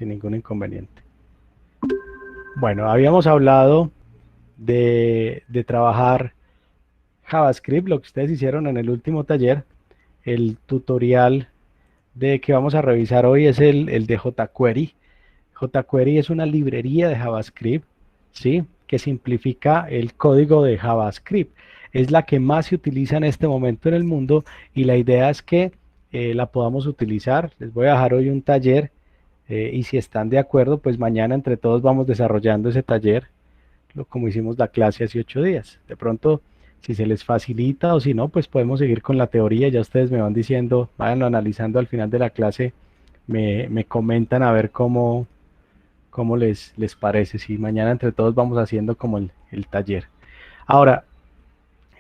sin ningún inconveniente. Bueno, habíamos hablado de trabajar JavaScript, lo que ustedes hicieron en el último taller. El tutorial de que vamos a revisar hoy es el de jQuery. jQuery es una librería de JavaScript, ¿sí? Que simplifica el código de JavaScript. Es la que más se utiliza en este momento en el mundo y la idea es que la podamos utilizar. Les voy a dejar hoy un taller y si están de acuerdo, pues mañana entre todos vamos desarrollando ese taller, como hicimos la clase hace 8 días. De pronto, si se les facilita o si no, pues podemos seguir con la teoría. Ya ustedes me van diciendo, vayan analizando al final de la clase, me comentan a ver cómo les parece. Si mañana entre todos vamos haciendo como el taller. Ahora,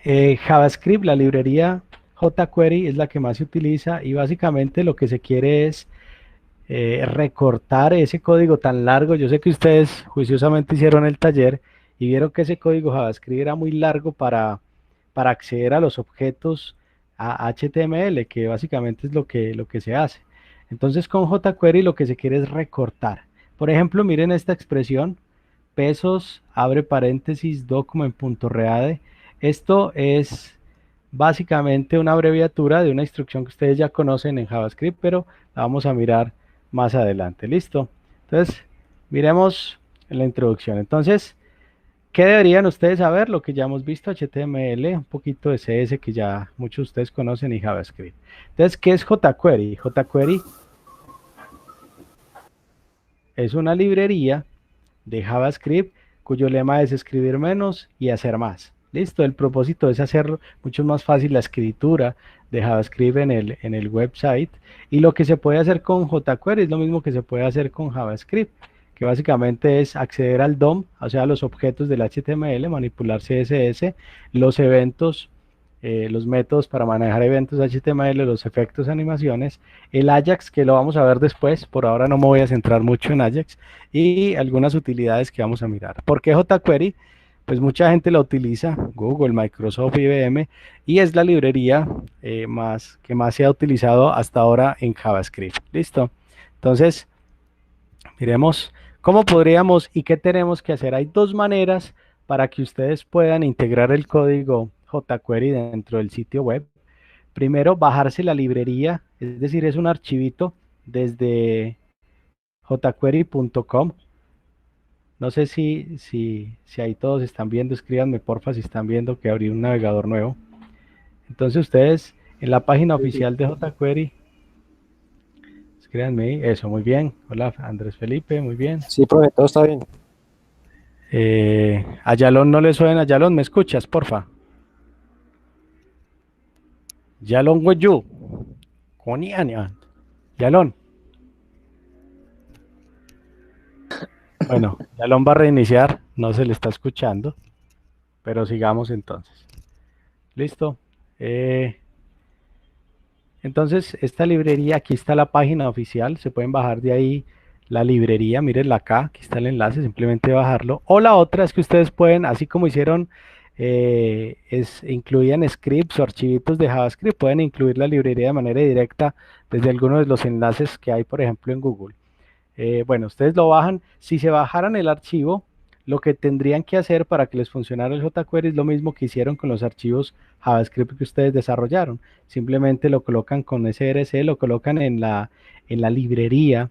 JavaScript, la librería jQuery es la que más se utiliza y básicamente lo que se quiere es recortar ese código tan largo. Yo sé que ustedes juiciosamente hicieron el taller y vieron que ese código JavaScript era muy largo para acceder a los objetos a HTML, que básicamente es lo que se hace. Entonces con jQuery lo que se quiere es recortar. Por ejemplo, miren esta expresión, pesos, abre paréntesis, document.reade. Esto es básicamente una abreviatura de una instrucción que ustedes ya conocen en JavaScript, pero la vamos a mirar más adelante. ¿Listo? Entonces, miremos en la introducción. Entonces, ¿qué deberían ustedes saber? Lo que ya hemos visto, HTML, un poquito de CS que ya muchos de ustedes conocen y JavaScript. Entonces, ¿qué es jQuery? jQuery es una librería de JavaScript cuyo lema es escribir menos y hacer más. Listo, el propósito es hacer mucho más fácil la escritura de JavaScript en el website y lo que se puede hacer con jQuery es lo mismo que se puede hacer con JavaScript, que básicamente es acceder al DOM, o sea, a los objetos del HTML, manipular CSS, los eventos, los métodos para manejar eventos HTML, los efectos, animaciones, el Ajax, que lo vamos a ver después, por ahora no me voy a centrar mucho en Ajax, y algunas utilidades que vamos a mirar. ¿Por qué jQuery? Pues mucha gente la utiliza, Google, Microsoft, IBM, y es la librería que más se ha utilizado hasta ahora en JavaScript. ¿Listo? Entonces, miremos cómo podríamos y qué tenemos que hacer. Hay dos maneras para que ustedes puedan integrar el código jQuery dentro del sitio web. Primero, bajarse la librería, es decir, es un archivito desde jQuery.com. No sé si ahí todos están viendo, escríbanme porfa si están viendo que abrí un navegador nuevo. Entonces ustedes en la página oficial de jQuery, escríbanme ahí, eso, muy bien. Hola Andrés Felipe, muy bien. Sí, profe, todo está bien. A Yalón no le suena, Yalón, ¿me escuchas, porfa? Yalón with you. Coniania. Yalón. Bueno, Yalón va a reiniciar, no se le está escuchando, pero sigamos entonces. Listo. Entonces, esta librería, aquí está la página oficial, se pueden bajar de ahí la librería, mírenla acá, aquí está el enlace, simplemente bajarlo. O la otra es que ustedes pueden, así como hicieron, incluían scripts o archivitos de JavaScript, pueden incluir la librería de manera directa desde alguno de los enlaces que hay, por ejemplo, en Google. Bueno, ustedes lo bajan, si se bajaran el archivo, lo que tendrían que hacer para que les funcionara el jQuery es lo mismo que hicieron con los archivos JavaScript que ustedes desarrollaron. Simplemente lo colocan con src, lo colocan en la librería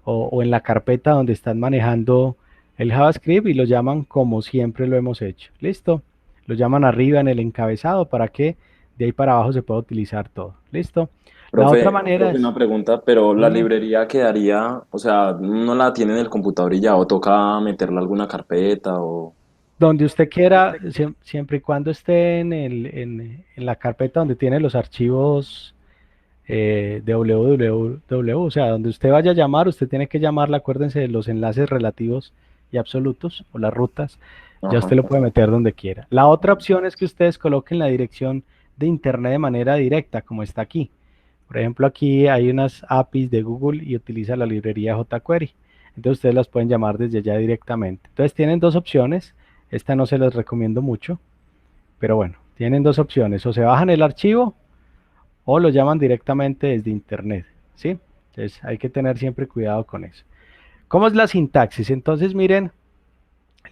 o en la carpeta donde están manejando el JavaScript y lo llaman como siempre lo hemos hecho. ¿Listo? Lo llaman arriba en el encabezado para que de ahí para abajo se pueda utilizar todo. ¿Listo? La otra manera Profe, es, una pregunta, pero la dime. librería quedaría, o sea, no la tiene en el computador y ya, o toca meterla a alguna carpeta o... Donde usted quiera, siempre y cuando esté en la carpeta donde tiene los archivos de www, o sea, donde usted vaya a llamar, usted tiene que llamarla, acuérdense de los enlaces relativos y absolutos o las rutas, ya Ajá. usted lo puede meter donde quiera. La otra opción es que ustedes coloquen la dirección de internet de manera directa, como está aquí. Por ejemplo, aquí hay unas APIs de Google y utiliza la librería jQuery. Entonces ustedes las pueden llamar desde allá directamente. Entonces tienen dos opciones. Esta no se las recomiendo mucho, pero bueno, tienen dos opciones. O se bajan el archivo o lo llaman directamente desde internet, ¿sí? Entonces hay que tener siempre cuidado con eso. ¿Cómo es la sintaxis? Entonces, miren,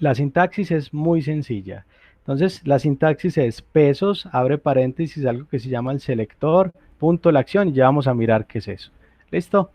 la sintaxis es muy sencilla. Entonces, la sintaxis es pesos, abre paréntesis, algo que se llama el selector, punto la acción, y ya vamos a mirar qué es eso. ¿Listo?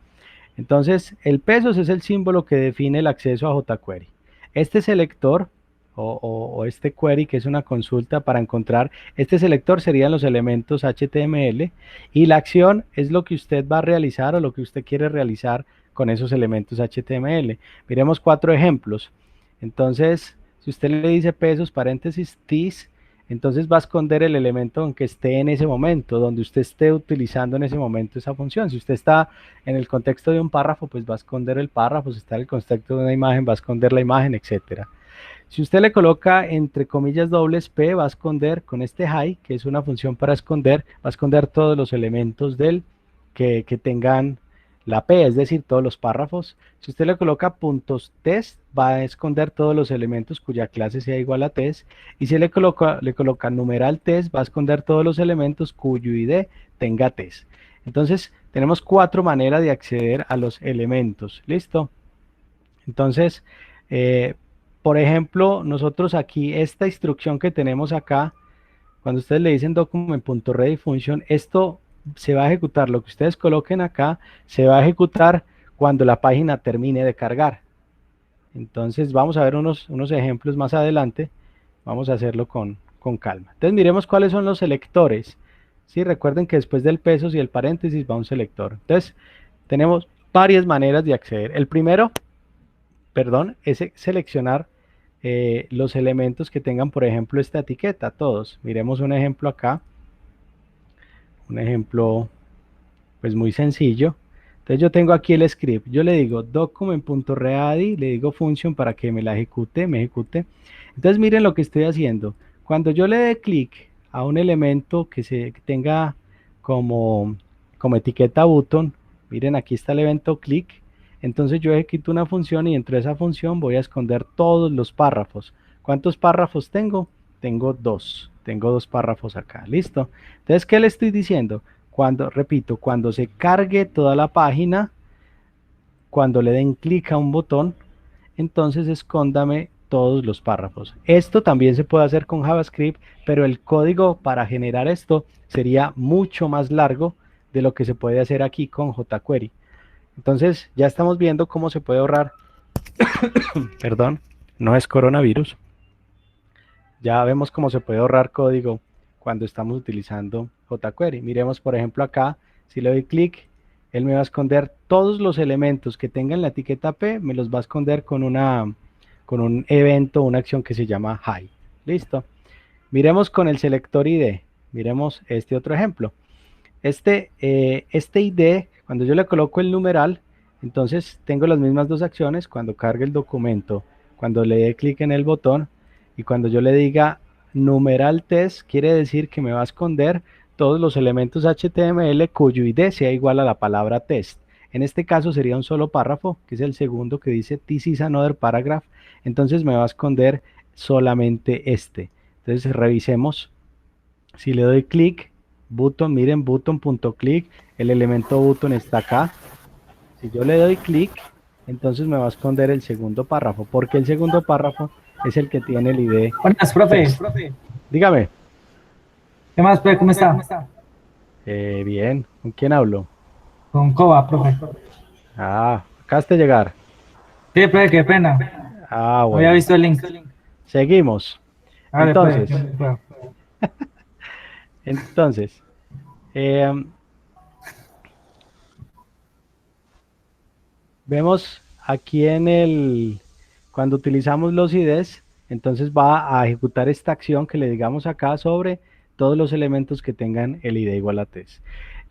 Entonces, el pesos es el símbolo que define el acceso a jQuery. Este selector o este query, que es una consulta para encontrar, este selector serían los elementos HTML y la acción es lo que usted va a realizar o lo que usted quiere realizar con esos elementos HTML. Miremos 4 ejemplos. Entonces, si usted le dice pesos, paréntesis, this, entonces va a esconder el elemento en que esté en ese momento, donde usted esté utilizando en ese momento esa función. Si usted está en el contexto de un párrafo, pues va a esconder el párrafo. Si está en el contexto de una imagen, va a esconder la imagen, etcétera. Si usted le coloca entre comillas dobles P, va a esconder con este hide, que es una función para esconder, va a esconder todos los elementos del que tengan la P, es decir, todos los párrafos. Si usted le coloca puntos test, va a esconder todos los elementos cuya clase sea igual a test. Y si le coloca numeral test, va a esconder todos los elementos cuyo ID tenga test. Entonces, tenemos 4 maneras de acceder a los elementos. ¿Listo? Entonces, por ejemplo, nosotros aquí, esta instrucción que tenemos acá, cuando ustedes le dicen document.readyFunction, esto se va a ejecutar, lo que ustedes coloquen acá, se va a ejecutar cuando la página termine de cargar. Entonces vamos a ver unos ejemplos más adelante, vamos a hacerlo con calma. Entonces miremos cuáles son los selectores. Sí, recuerden que después del pesos y el paréntesis va un selector. Entonces tenemos varias maneras de acceder. El primero, perdón, es seleccionar los elementos que tengan, por ejemplo, esta etiqueta, todos. Miremos un ejemplo acá. Un ejemplo, pues muy sencillo. Entonces yo tengo aquí el script. Yo le digo document.ready, le digo function para que me la ejecute, me ejecute. Entonces miren lo que estoy haciendo. Cuando yo le dé clic a un elemento que tenga como etiqueta button, miren aquí está el evento click. Entonces yo ejecuto una función y dentro de esa función voy a esconder todos los párrafos. ¿Cuántos párrafos tengo? Tengo 2. Tengo 2 párrafos acá. ¿Listo? Entonces, ¿qué le estoy diciendo? Cuando, repito, cuando se cargue toda la página, cuando le den clic a un botón, entonces escóndame todos los párrafos. Esto también se puede hacer con JavaScript, pero el código para generar esto sería mucho más largo de lo que se puede hacer aquí con jQuery. Entonces ya estamos viendo cómo se puede ahorrar, perdón, no es coronavirus, ya vemos cómo se puede ahorrar código cuando estamos utilizando jQuery. Miremos por ejemplo acá, si le doy clic, él me va a esconder todos los elementos que tengan la etiqueta P, me los va a esconder con un evento, una acción que se llama hide. Listo. Miremos con el selector ID, miremos este otro ejemplo. Este ID, cuando yo le coloco el numeral, entonces tengo las mismas 2 acciones, cuando cargue el documento, cuando le dé clic en el botón, y cuando yo le diga numeral test, quiere decir que me va a esconder todos los elementos HTML cuyo ID sea igual a la palabra test. En este caso sería un solo párrafo, que es el segundo que dice this is another paragraph, entonces me va a esconder solamente este. Entonces revisemos, si le doy clic, button, miren, button.click, el elemento button está acá. Si yo le doy clic, entonces me va a esconder el segundo párrafo, porque el segundo párrafo es el que tiene el ID. Buenas, profe. Dígame. ¿Qué más, profe? ¿Cómo está? Bien, ¿con quién hablo? Con Coba, profe. Ah, acabaste de llegar. Sí, profe, qué pena. Ah, No bueno. había visto el link. Seguimos. Vale, Entonces, profe. entonces, vemos aquí cuando utilizamos los IDs, entonces va a ejecutar esta acción que le digamos acá sobre todos los elementos que tengan el ID igual a test.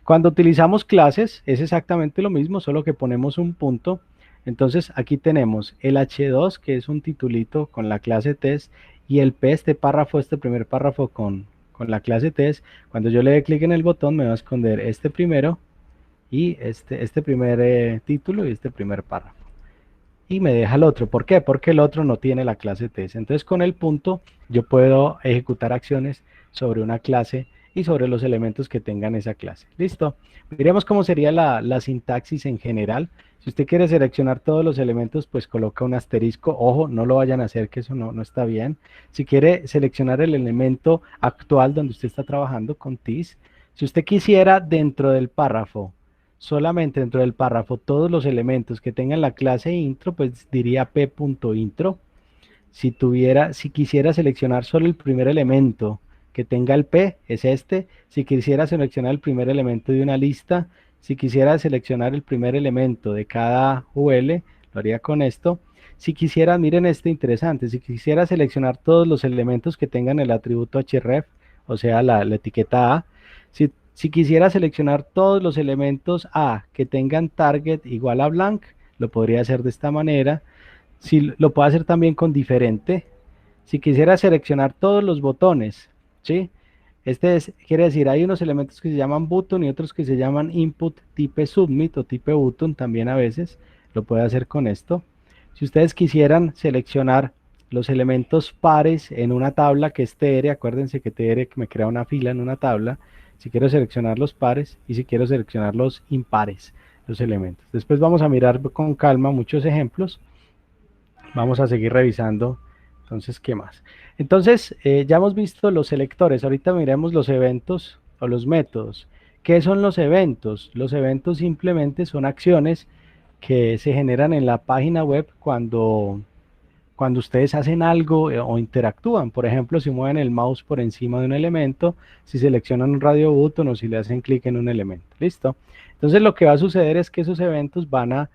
Cuando utilizamos clases es exactamente lo mismo, solo que ponemos un punto. Entonces aquí tenemos el H2, que es un titulito con la clase test, y el P, este párrafo, este primer párrafo con la clase test. Cuando yo le dé clic en el botón me va a esconder este primero, y este primer título y este primer párrafo. Y me deja el otro. ¿Por qué? Porque el otro no tiene la clase test. Entonces con el punto yo puedo ejecutar acciones sobre una clase y sobre los elementos que tengan esa clase. ¿Listo? Miremos cómo sería la sintaxis en general. Si usted quiere seleccionar todos los elementos, pues coloca un asterisco. Ojo, no lo vayan a hacer, que eso no está bien. Si quiere seleccionar el elemento actual donde usted está trabajando con TIS, si usted quisiera dentro del párrafo, solamente dentro del párrafo, todos los elementos que tengan la clase intro, pues diría p.intro. Si quisiera seleccionar solo el primer elemento que tenga el P, es este. Si quisiera seleccionar el primer elemento de una lista, si quisiera seleccionar el primer elemento de cada UL, lo haría con esto. Si quisiera, miren este interesante, si quisiera seleccionar todos los elementos que tengan el atributo href, o sea, la etiqueta A, si quisiera seleccionar todos los elementos A que tengan target igual a blank, lo podría hacer de esta manera. Si lo puedo hacer también con diferente. Si quisiera seleccionar todos los botones, ¿sí? Quiere decir, hay unos elementos que se llaman button y otros que se llaman input type submit o type button también a veces. Lo puede hacer con esto. Si ustedes quisieran seleccionar los elementos pares en una tabla que es tr, acuérdense que tr me crea una fila en una tabla. Si quiero seleccionar los pares y si quiero seleccionar los impares, los elementos. Después vamos a mirar con calma muchos ejemplos. Vamos a seguir revisando. Entonces, ¿qué más? Entonces, ya hemos visto los selectores. Ahorita miremos los eventos o los métodos. ¿Qué son los eventos? Los eventos simplemente son acciones que se generan en la página web cuando ustedes hacen algo o interactúan. Por ejemplo, si mueven el mouse por encima de un elemento, si seleccionan un radio button o si le hacen clic en un elemento. ¿Listo? Entonces, lo que va a suceder es que esos eventos van a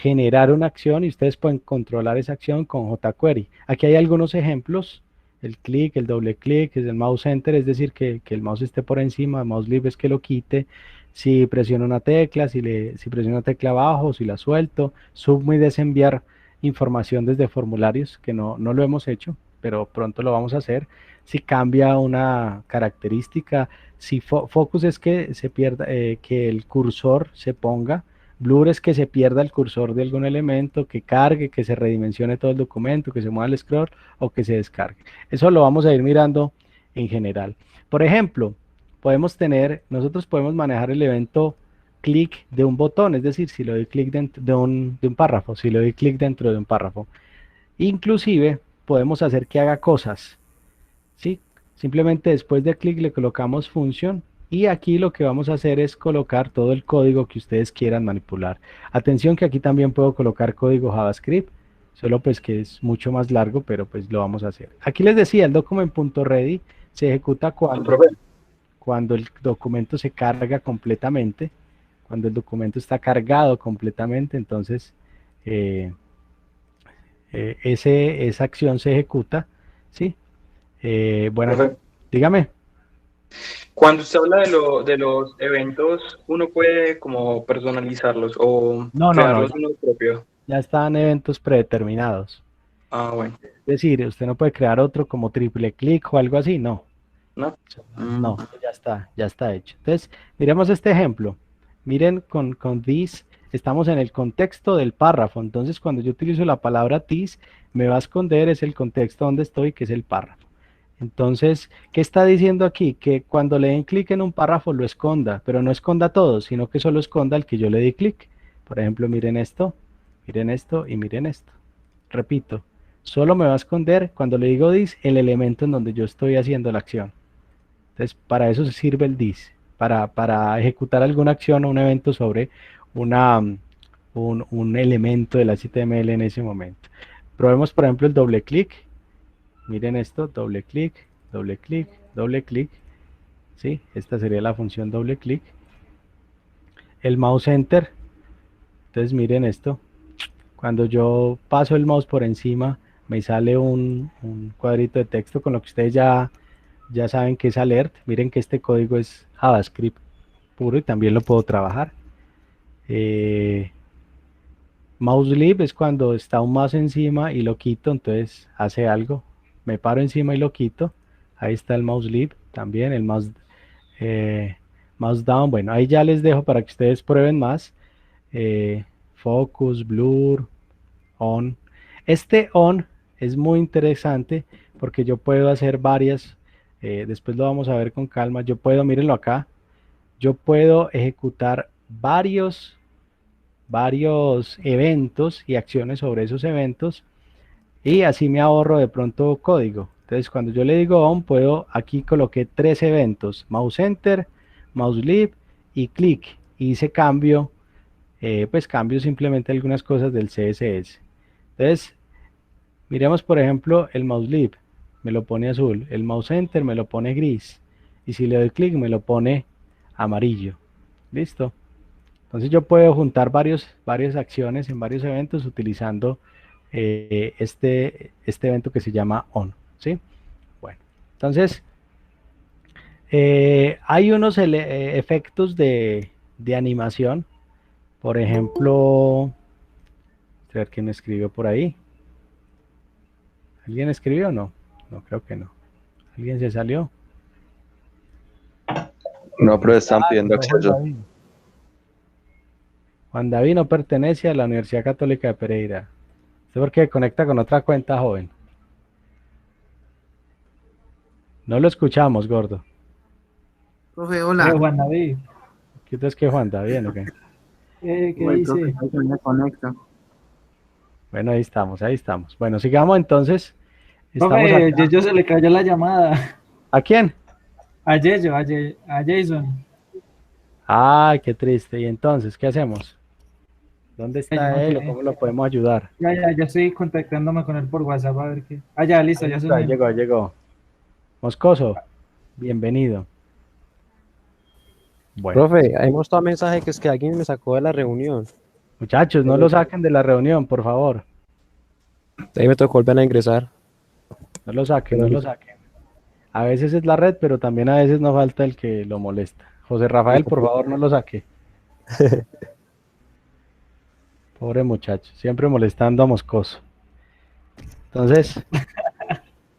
generar una acción y ustedes pueden controlar esa acción con jQuery. Aquí hay algunos ejemplos, el clic, el doble clic, es el mouse enter, es decir, que el mouse esté por encima, el mouse libre es que lo quite, si presiono una tecla, si presiono una tecla abajo, si la suelto, submit es enviar información desde formularios, que no lo hemos hecho, pero pronto lo vamos a hacer. Si cambia una característica, si focus es que se pierda, que el cursor se ponga, blur es que se pierda el cursor de algún elemento, que cargue, que se redimensione todo el documento, que se mueva el scroll o que se descargue. Eso lo vamos a ir mirando en general. Por ejemplo, nosotros podemos manejar el evento clic de un botón, es decir, si le doy clic dentro de un párrafo, si le doy clic dentro de un párrafo. Inclusive podemos hacer que haga cosas, ¿sí? Simplemente después de clic le colocamos función y aquí lo que vamos a hacer es colocar todo el código que ustedes quieran manipular. Atención que aquí también puedo colocar código JavaScript, solo pues que es mucho más largo, pero pues lo vamos a hacer. Aquí les decía, el document.ready se ejecuta cuando el documento se carga completamente, cuando el documento está cargado completamente, entonces esa acción se ejecuta, ¿sí? Bueno, Profe, dígame. cuando usted habla de los eventos, uno puede como personalizarlos o No, crearlos uno propio. ya están eventos predeterminados. Ah, bueno, Es decir, usted no puede crear otro como triple clic o algo así, no. ¿no? No, ya está hecho. Entonces, miremos este ejemplo. Miren, con this estamos en el contexto del párrafo. Entonces, cuando yo utilizo la palabra this, me va a esconder es el contexto donde estoy, que es el párrafo. Entonces, ¿qué está diciendo aquí? Que cuando le den clic en un párrafo lo esconda, pero no esconda todo, sino que solo esconda el que yo le di clic. Por ejemplo, miren esto y miren esto. Repito, solo me va a esconder cuando le digo this el elemento en donde yo estoy haciendo la acción. Entonces, para eso se sirve el this, para ejecutar alguna acción o un evento sobre un elemento del HTML en ese momento. Probemos, por ejemplo, el doble clic. Miren esto, doble clic, doble clic, doble clic. ¿Sí? Esta sería la función doble clic. El mouse enter. Entonces, miren esto. Cuando yo paso el mouse por encima, me sale un cuadrito de texto con lo que ustedes ya saben que es alert. Miren que este código es JavaScript puro y también lo puedo trabajar. Mouse leave es cuando está un mouse encima y lo quito, entonces hace algo. Me paro encima y lo quito. Ahí está el mouse leave también, el mouse down. Bueno, ahí ya les dejo para que ustedes prueben más. Focus, blur, on. Este on es muy interesante porque yo puedo hacer varias después lo vamos a ver con calma. Yo puedo, mírenlo acá, yo puedo ejecutar varios eventos y acciones sobre esos eventos y así me ahorro de pronto código. Entonces cuando yo le digo on, puedo, aquí coloqué 3 eventos, mouse enter, mouse leave y click, y hice cambio, pues cambio simplemente algunas cosas del CSS. Entonces, miremos por ejemplo el mouse leave, me lo pone azul, el mouse enter me lo pone gris, y si le doy clic me lo pone amarillo. ¿Listo? Entonces yo puedo juntar varias acciones en varios eventos utilizando este evento que se llama on, ¿sí? Bueno, entonces hay unos efectos de animación, por ejemplo, a ver quién escribió por ahí. ¿Alguien escribió o no? No, creo que no. ¿Alguien se salió? No, pero están pidiendo Llegó Juan acceso. David. Juan David no pertenece a la Universidad Católica de Pereira. ¿Usted por qué conecta con otra cuenta, joven? No lo escuchamos, gordo. Profe, hola. Juan David, ¿Qué es que Juan David o qué? ¿qué Uy, dice? profe, ahí se me conecta. Bueno, ahí estamos, ahí estamos. Bueno, sigamos entonces. Estamos Profe, acá. Yeyo se le cayó la llamada. ¿A quién? A Yeyo, a Jason. Ay, qué triste. ¿Y entonces qué hacemos? ¿Dónde Yo está no él o sé. cómo lo podemos ayudar? Ya estoy contactándome con él por WhatsApp a ver qué. Ah, ya, listo, ya se Ahí unió. llegó. Moscoso, bienvenido. Bueno, Profe, ahí mostró un mensaje que es que alguien me sacó de la reunión. muchachos, no lo saquen de la reunión, por favor. Ahí me tocó volver a ingresar. No lo saquen, no lo saquen. A veces es la red, pero también a veces no falta el que lo molesta. José Rafael, por favor, no lo saque. Pobre muchacho, siempre molestando a Moscoso. Entonces,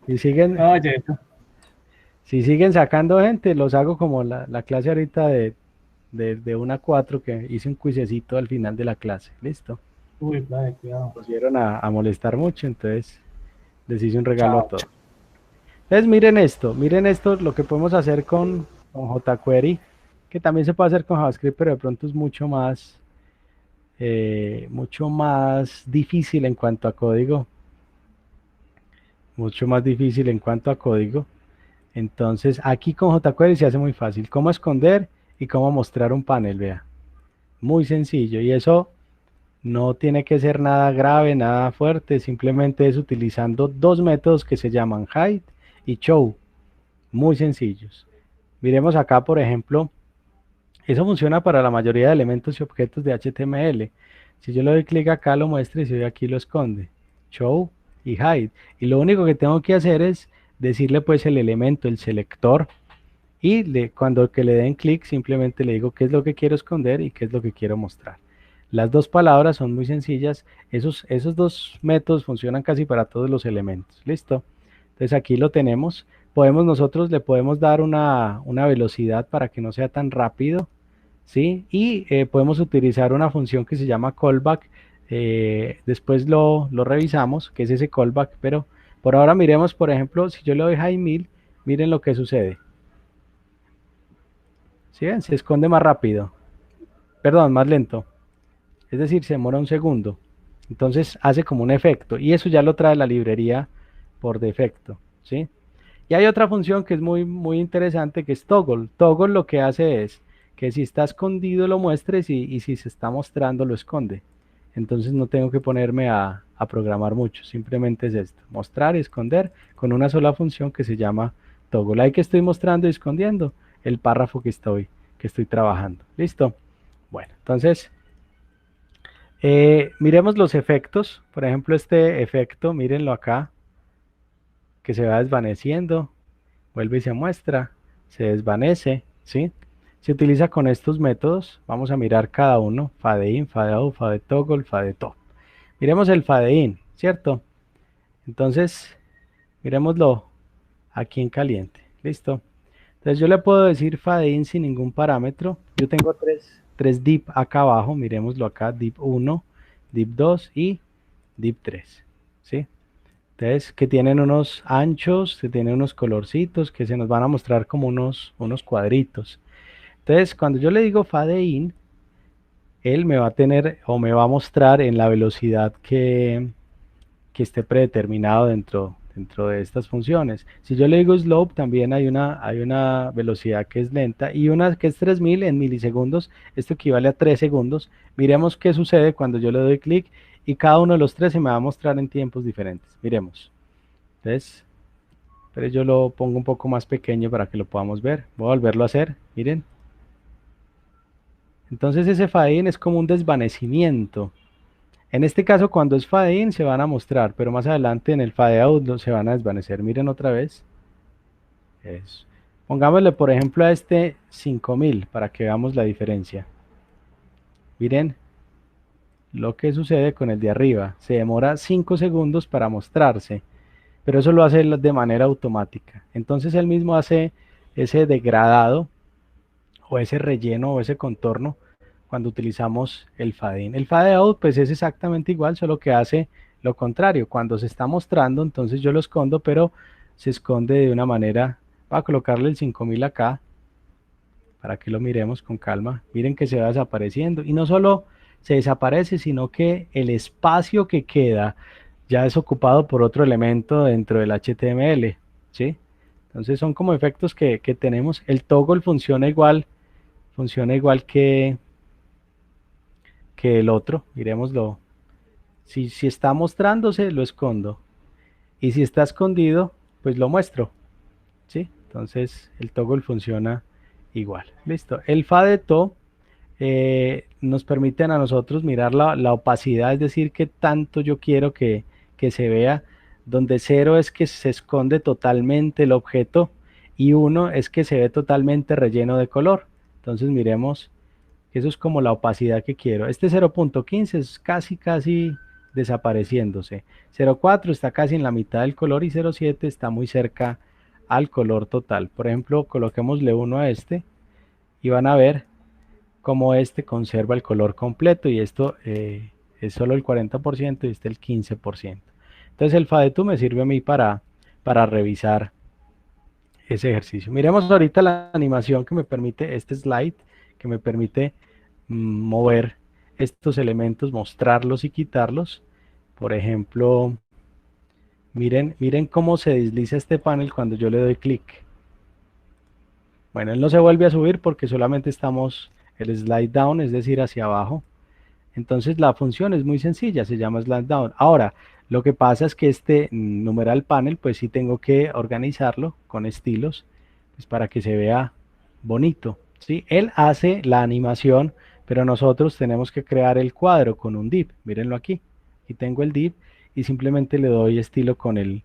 si siguen, No, Yeyo. si siguen sacando gente, los hago como la clase ahorita de 1 a 4, que hice un cuisecito al final de la clase. Listo. Uy, padre, cuidado. Pusieron a molestar mucho, entonces les hice un regalo a Chao. todos. Entonces miren esto, lo que podemos hacer con jQuery, que también se puede hacer con JavaScript, pero de pronto es mucho más difícil en cuanto a código. Mucho más difícil en cuanto a código. Entonces aquí con jQuery se hace muy fácil. Cómo esconder y cómo mostrar un panel, vea. Muy sencillo. Y eso no tiene que ser nada grave, nada fuerte. Simplemente es utilizando dos métodos que se llaman hide y show. Muy sencillos. Miremos acá, por ejemplo, eso funciona para la mayoría de elementos y objetos de HTML. Si yo le doy clic acá, lo muestra y si doy aquí lo esconde. Show y hide. Y lo único que tengo que hacer es decirle pues el elemento, el selector, y cuando que le den clic simplemente le digo qué es lo que quiero esconder y qué es lo que quiero mostrar. Las dos palabras son muy sencillas. Esos dos métodos funcionan casi para todos los elementos. ¿Listo? Entonces aquí lo tenemos. Nosotros le podemos dar una velocidad para que no sea tan rápido, ¿sí? Y podemos utilizar una función que se llama callback. Después lo revisamos, que es ese callback, pero por ahora miremos, por ejemplo, si yo le doy high 1000, miren lo que sucede. ¿Sí ven? Se esconde más rápido. Perdón, más lento. Es decir, se demora un segundo. Entonces hace como un efecto. Y eso ya lo trae la librería por defecto, ¿sí? Y hay otra función que es muy interesante, que es toggle. Toggle lo que hace es que si está escondido lo muestres y si se está mostrando lo esconde. Entonces no tengo que ponerme a programar mucho. Simplemente es esto. Mostrar y esconder con una sola función que se llama toggle. Ahí que estoy mostrando y escondiendo el párrafo que estoy trabajando. ¿Listo? Bueno, entonces miremos los efectos. Por ejemplo, este efecto, mírenlo acá, que se va desvaneciendo, vuelve y se muestra, se desvanece, ¿sí? Se utiliza con estos métodos. Vamos a mirar cada uno: fadein, fadeout, fadetoggle, fadetop. Miremos el fadein, ¿cierto? Entonces, miremoslo aquí en caliente. ¿Listo? Entonces yo le puedo decir fadein sin ningún parámetro. Yo tengo tres div acá abajo, miremoslo acá: div 1, div 2 y div 3, ¿sí? Entonces, que tienen unos anchos, que tienen unos colorcitos, que se nos van a mostrar como unos cuadritos. Entonces, cuando yo le digo fade in, él me va a tener o me va a mostrar en la velocidad que esté predeterminado dentro de estas funciones. Si yo le digo slope, también hay una velocidad que es lenta y una que es 3000 en milisegundos. Esto equivale a 3 segundos. Miremos qué sucede cuando yo le doy clic y cada uno de los tres se me va a mostrar en tiempos diferentes. Miremos. Entonces, pero yo lo pongo un poco más pequeño para que lo podamos ver. Voy a volverlo a hacer. Miren. Entonces ese fade in es como un desvanecimiento. En este caso, cuando es fade in se van a mostrar, pero más adelante en el fade out se van a desvanecer. Miren otra vez. Eso. Pongámosle, por ejemplo, a este 5000 para que veamos la diferencia. Miren lo que sucede con el de arriba. Se demora 5 segundos para mostrarse, pero eso lo hace de manera automática. Entonces él mismo hace ese degradado o ese relleno o ese contorno cuando utilizamos el fade in. El fade out pues es exactamente igual, solo que hace lo contrario. Cuando se está mostrando, entonces yo lo escondo, pero se esconde de una manera. Voy a colocarle el 5000 acá para que lo miremos con calma. Miren que se va desapareciendo y no solo se desaparece, sino que el espacio que queda ya es ocupado por otro elemento dentro del HTML, ¿sí? Entonces son como efectos que tenemos. El toggle funciona igual que el otro. Miremoslo. Si está mostrándose, lo escondo. Y si está escondido, pues lo muestro, ¿sí? Entonces el toggle funciona igual. Listo. El fade to nos permiten a nosotros mirar la opacidad, es decir, qué tanto yo quiero que se vea, donde 0 es que se esconde totalmente el objeto y 1 es que se ve totalmente relleno de color. Entonces miremos que eso es como la opacidad que quiero. Este 0.15 es casi desapareciéndose. 0.4 está casi en la mitad del color y 0.7 está muy cerca al color total. Por ejemplo, coloquémosle 1 a este y van a ver cómo este conserva el color completo y esto es solo el 40% y este el 15%. Entonces el fade to me sirve a mí para revisar ese ejercicio. Miremos ahorita la animación que me permite este slide, que me permite mover estos elementos, mostrarlos y quitarlos. Por ejemplo, miren cómo se desliza este panel cuando yo le doy clic. Bueno, él no se vuelve a subir porque solamente estamos el slide down, es decir, hacia abajo. Entonces la función es muy sencilla, se llama slide down. Ahora, lo que pasa es que este numeral panel, pues sí tengo que organizarlo con estilos, pues para que se vea bonito, ¿sí? Él hace la animación, pero nosotros tenemos que crear el cuadro con un div. Mírenlo aquí. Aquí tengo el div y simplemente le doy estilo con el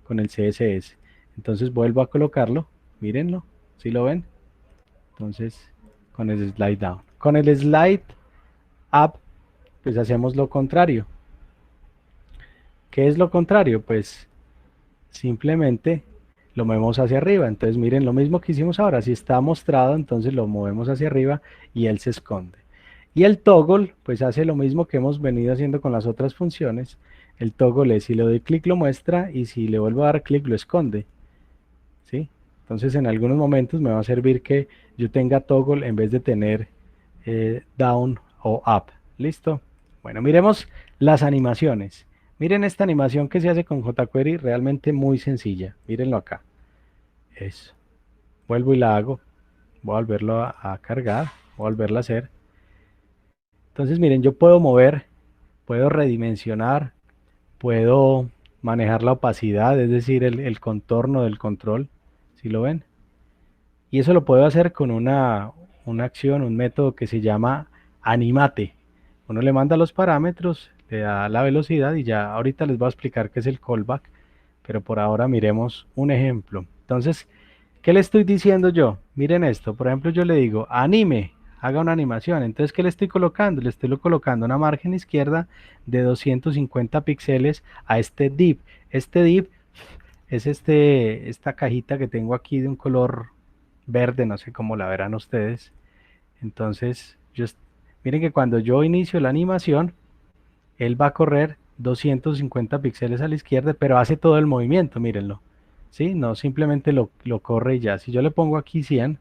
CSS. Entonces vuelvo a colocarlo, mírenlo, ¿sí lo ven? Entonces, con el slide down. Con el slide up, pues hacemos lo contrario. ¿Qué es lo contrario? Pues simplemente lo movemos hacia arriba. Entonces miren lo mismo que hicimos ahora. Si está mostrado, entonces lo movemos hacia arriba y él se esconde. Y el toggle, pues hace lo mismo que hemos venido haciendo con las otras funciones. El toggle es si le doy clic lo muestra y si le vuelvo a dar clic lo esconde, ¿sí? Entonces en algunos momentos me va a servir que yo tenga toggle en vez de tener down o up. ¿Listo? Bueno, miremos las animaciones. Miren esta animación que se hace con jQuery, realmente muy sencilla. Mírenlo acá. Eso. Vuelvo y la hago. Voy a volverlo a cargar. Voy a volverla a hacer. Entonces miren, yo puedo mover, puedo redimensionar, puedo manejar la opacidad, es decir, el contorno del control. ¿Sí lo ven? Y eso lo puedo hacer con una acción, un método que se llama animate. Uno le manda los parámetros, le da la velocidad y ya ahorita les voy a explicar qué es el callback, pero por ahora miremos un ejemplo. Entonces, ¿qué le estoy diciendo yo? Miren esto, por ejemplo yo le digo anime, haga una animación. Entonces, ¿qué le estoy colocando? Le estoy colocando una margen izquierda de 250 píxeles a este div. Este div es esta cajita que tengo aquí de un color verde, no sé cómo la verán ustedes. Entonces, miren que cuando yo inicio la animación, él va a correr 250 píxeles a la izquierda, pero hace todo el movimiento, mírenlo. ¿Sí? No simplemente lo corre y ya. Si yo le pongo aquí 100,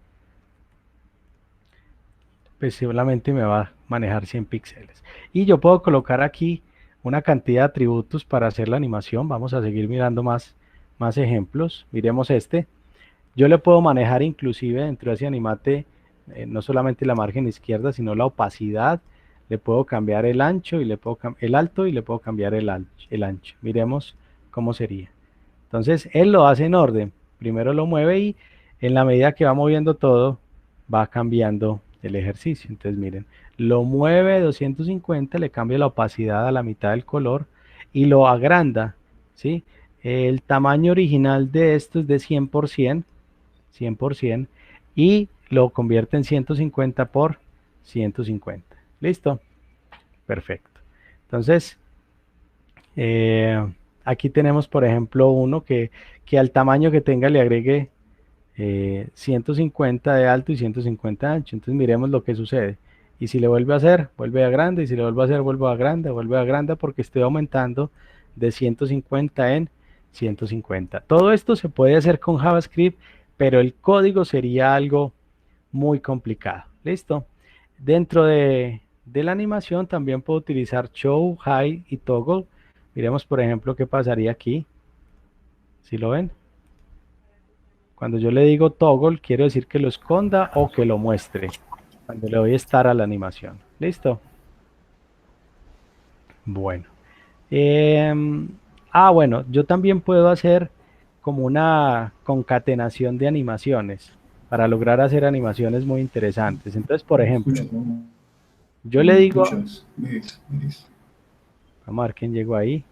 pues solamente me va a manejar 100 píxeles. Y yo puedo colocar aquí una cantidad de atributos para hacer la animación. Vamos a seguir mirando más ejemplos. Miremos este. Yo le puedo manejar inclusive dentro de ese animate no solamente la margen izquierda, sino la opacidad. Le puedo cambiar el ancho y el alto y le puedo cambiar el ancho. Miremos cómo sería. Entonces él lo hace en orden. Primero lo mueve y en la medida que va moviendo todo, va cambiando el ejercicio. Entonces miren, lo mueve 250, le cambia la opacidad a la mitad del color y lo agranda, ¿sí? El tamaño original de esto es de 100%, y lo convierte en 150 por 150. ¿Listo? Perfecto. Entonces, aquí tenemos, por ejemplo, uno que al tamaño que tenga le agregue 150 de alto y 150 de ancho. Entonces miremos lo que sucede. Y si le vuelve a hacer, vuelve a grande, y si le vuelve a hacer, vuelve a grande, porque estoy aumentando de 150 en 150. Todo esto se puede hacer con JavaScript, pero el código sería algo muy complicado. ¿Listo? Dentro de la animación también puedo utilizar show, hide y toggle. Miremos, por ejemplo, qué pasaría aquí. ¿Sí lo ven? Cuando yo le digo toggle, quiero decir que lo esconda o que lo muestre. Cuando le doy estar a la animación. ¿Listo? Bueno. Bueno, yo también puedo hacer como una concatenación de animaciones para lograr hacer animaciones muy interesantes. Entonces, por ejemplo, yo le digo... Vamos a ver quién llegó ahí.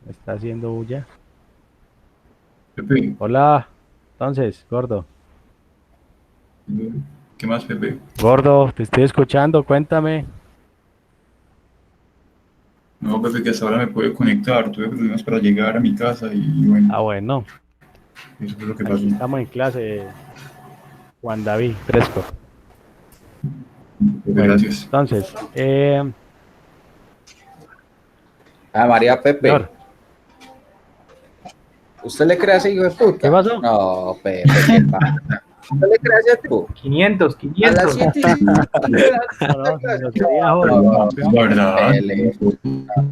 Me está haciendo bulla. Pepe, Hola. Entonces, gordo. ¿qué más, Pepe? Gordo, te estoy escuchando, cuéntame. No, Pepe, que hasta ahora me pude conectar. Tuve problemas para llegar a mi casa y bueno, Bueno, eso fue lo que aquí pasó. estamos en clase, Juan David Fresco. Pepe, Bueno, gracias. entonces, María Pepe, señor, ¿usted le cree a ese hijo de puta? ¿qué pasó? No, Pepe, ¿qué pasa? ¿Usted le cree a ese tipo? 500, A las 500. 7 No, no sería joder, No, campeón. ¿Verdad?